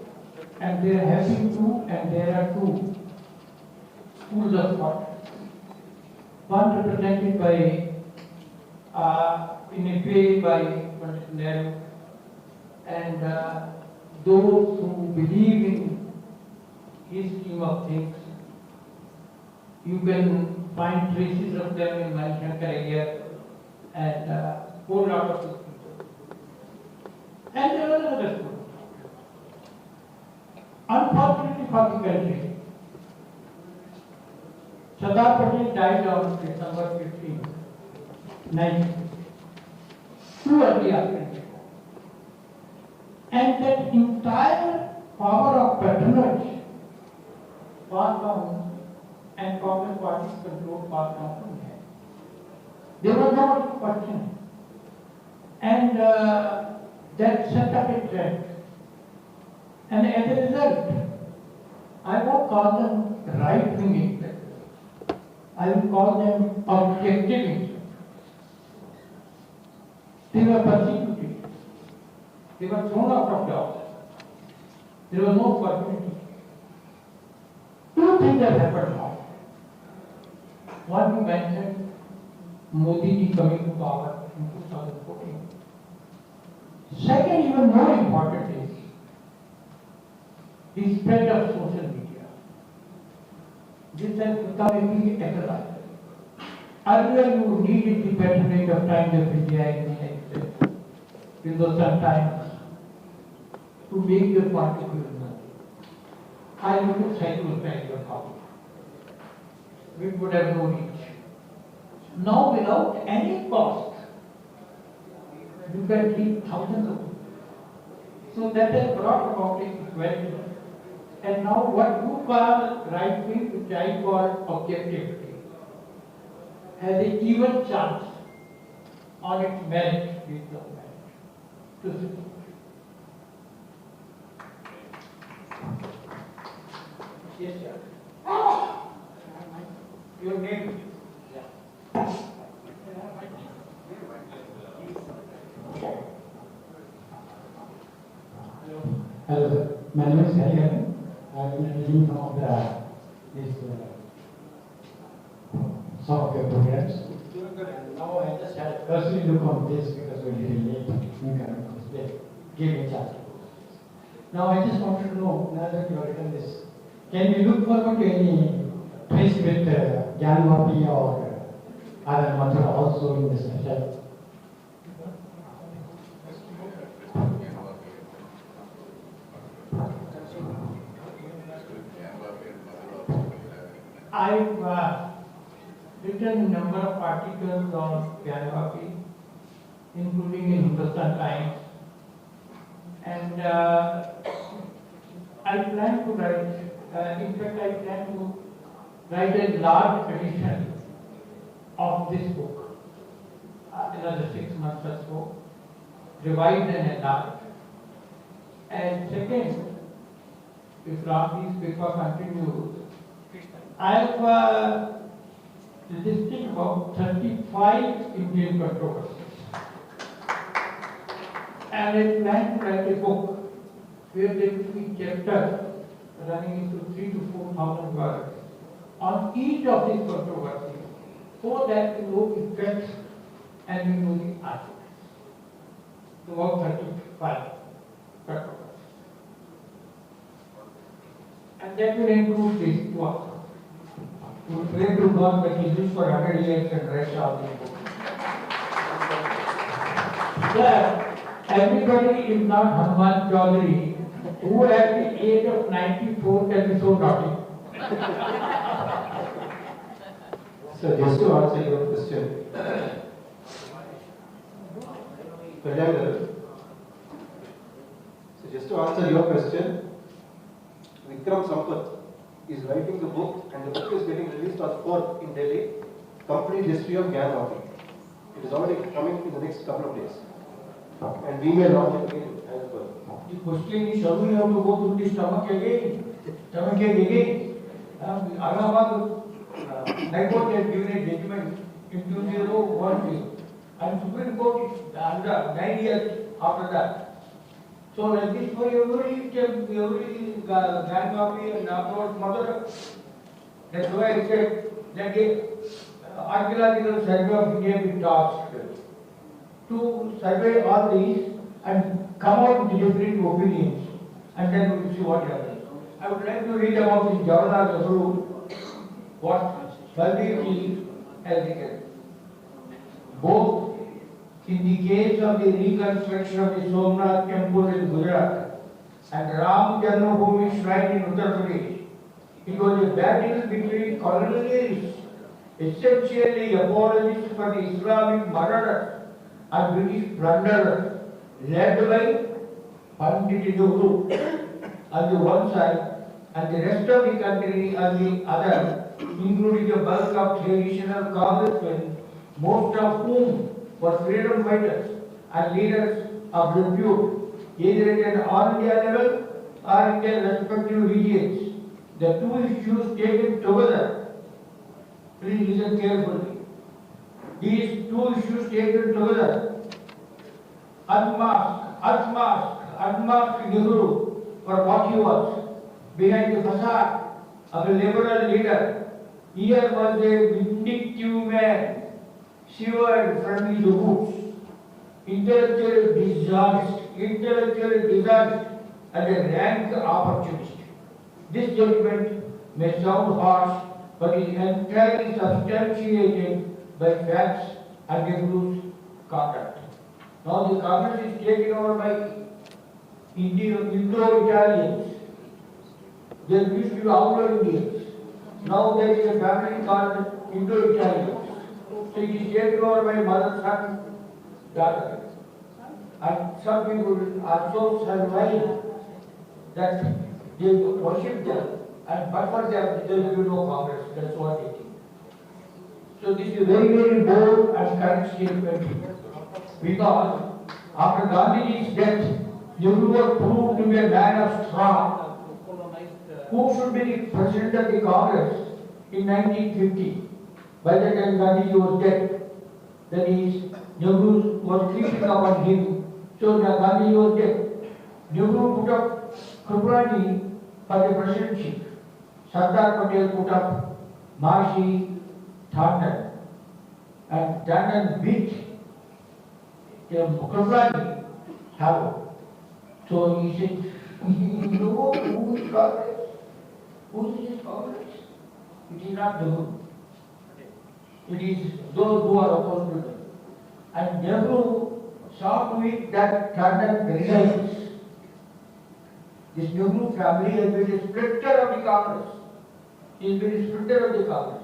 and there have been two, and there are two schools of thought. One represented by, in a way, by Pandit Nehru, and those who believe in his scheme of things. You can find traces of them in Manishankar Iyer and whole lot of these people. And there was another school. Unfortunately for the country, Sardar Patel died on December 15, 1950, too early after India. And that entire power of patronage passed on, and Congress party's control passed on from there. There was no much question. And that set up a trend. And as a result, I won't call them right-wing intellectuals. I will call them objective intellectuals. They were persecuted. They were thrown out of jobs. There was no opportunity. Two things have happened now. One, you mentioned Modi ji coming to power in 2014. Second, even more important is the spread of social media. This has become a big exercise. Earlier, you needed the patronage of Times of India in the United States, Hindustan Times, to make your point of view known. I look at cyclopedia copy. We would have no reach. Now, without any cost, you can reach thousands of people. So that has brought about equality. And now, what you call right wing, which I call objectivity, has an even chance on its merit with the merit to succeed. Yes, sir. Your name? Hello, sir. My name is Hari. I've been reading some of some of your programs. Now I just had a personal look on this because we're little late. You can give me a chance. Now I just wanted to know, now that you have written this, can we look forward to any twist with Gyanvapi or other mantra also in the special? I've written a number of articles on Gyanvapi, including in Hindustan Times, and I plan to write, in fact I plan to write a large edition of this book, another 6 months or so, revised and enlarged. And second, if Ramji's paper continues, I have listed about 35 Indian controversies. And I plan to write a book where there will be chapters running into 3,000 to 4,000 words on each of these controversies, so that we know the facts and we know the arguments. About 35 controversies. And that will include these two. would pray to God that he lives for 100 years and writes all these books. Sir, everybody is not Hanuman Chaudhary, who at the age of 94 can be so naughty. So just to answer your question, Pragna, so just to answer your question, Vikram Sampath is writing the book and the book is getting released on 4th in Delhi, Complete History of Gyan Hockey. It is already coming in the next couple of days. And we may launch it again as well. The question is, shall we have to go through the stomach again? Stomach ache again? Allahabad High Court has given a judgment in 2013 and Supreme Court is 9 years after that. So like this for every gang copy and upload mother. That's why I said that the archaeological survey of India be tasked to survey all these and come out with different opinions and then we will see what happens. I would like to read about this Jawaharlal Nehru, what Balbir has written. Both in the case of the reconstruction of the Somnath temple in Gujarat and Ram Janmabhoomi shrine in Uttar Pradesh, it was a battle between colonialists, essentially apologists for the Islamic murderers and British plunderers, led by Pandit Nehru on the one side and the rest of the country on the other, including a bulk of traditional congressmen, most of whom were freedom fighters and leaders of repute, either at an all India level or in their respective regions. The two issues taken together, please listen carefully. These two issues taken together, unmasked Nehru for what he was, behind the facade of a liberal leader. Here was a vindictive man, shivered from his roots, intellectually dishonest, and a rank opportunist. This judgment may sound harsh, but is entirely substantiated by facts and Nehru's conduct. Now the Congress is taken over by Indo-Italians. There used to be Anglo-Indians. Now there is a family called Indo-Italians. So it is taken over by mother, son, daughter. And some people are so servile that they worship them, and but for them there will be no Congress. That's what they think. So this is a very, very bold and correct statement. Because after Gandhiji's death, Nehru was proved to be a man of straw. Who should be the president of the Congress in 1950? By the time Gandhiji was dead, that is, Nehru was creeping upon him, so Gandhiji was dead. Nehru put up Kripalani for the presidency. Sardar Patel put up Maharshi Tandon. And Tandon beat Kripalani hollow. So he said, you know who is Congress? Who is Congress? It is not Nehru. It is those who are opposed to them. And Nehru saw to it that Tandon resigns. This Nehru family has been a splitter of the Congress. He has been a splitter of the Congress.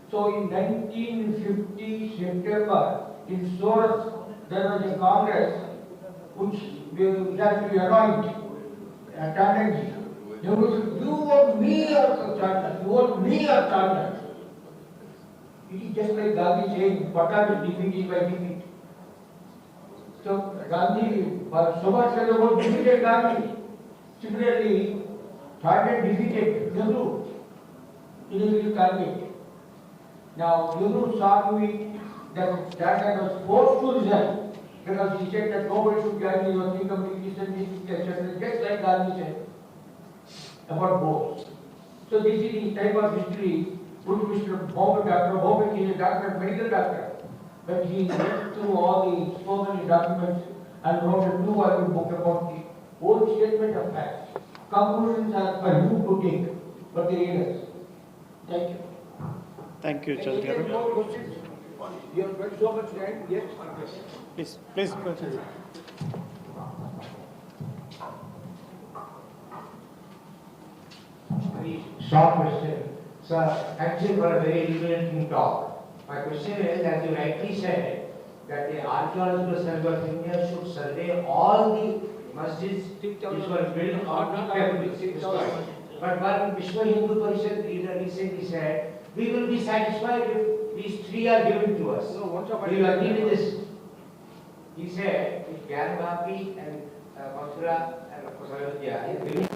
So in 1950 September, in Surat, there was a Congress which had to be anointed. Tandonji. Nehru said, you want me or Tandon? You want me or Tandon? It is just like Gandhi saying, Patel is defeated by defeat. So Gandhi, Subhash Chandra Bose defeated Gandhi. Similarly, Tandon defeated Nehru in his candidate. Now, Nehru saw to it that Tandon was forced to resign because he said that nobody should join the working committees and etc. Just like Gandhi said about Bose. So this is the type of history which Mr. Dr. Bobek is a doctor, medical doctor, but he went through all the so many documents and wrote a 2-volume book about the whole statement of facts. Conclusions are for you to take, for the readers. Thank you. Thank you, Any Chandra. more questions? You have spent so much time, yes? Please go ahead. Very short question. Sir, actually for a very illuminating talk. My question is, as you rightly said, that the Archaeological Survey of India should survey all the masjids which were built on temples. But one Vishwa Hindu Parishad leader recently said, we will be satisfied if these three are given to us. Do you agree with this? He said, if Gyanvapi and Mathura and of course Ayodhya is given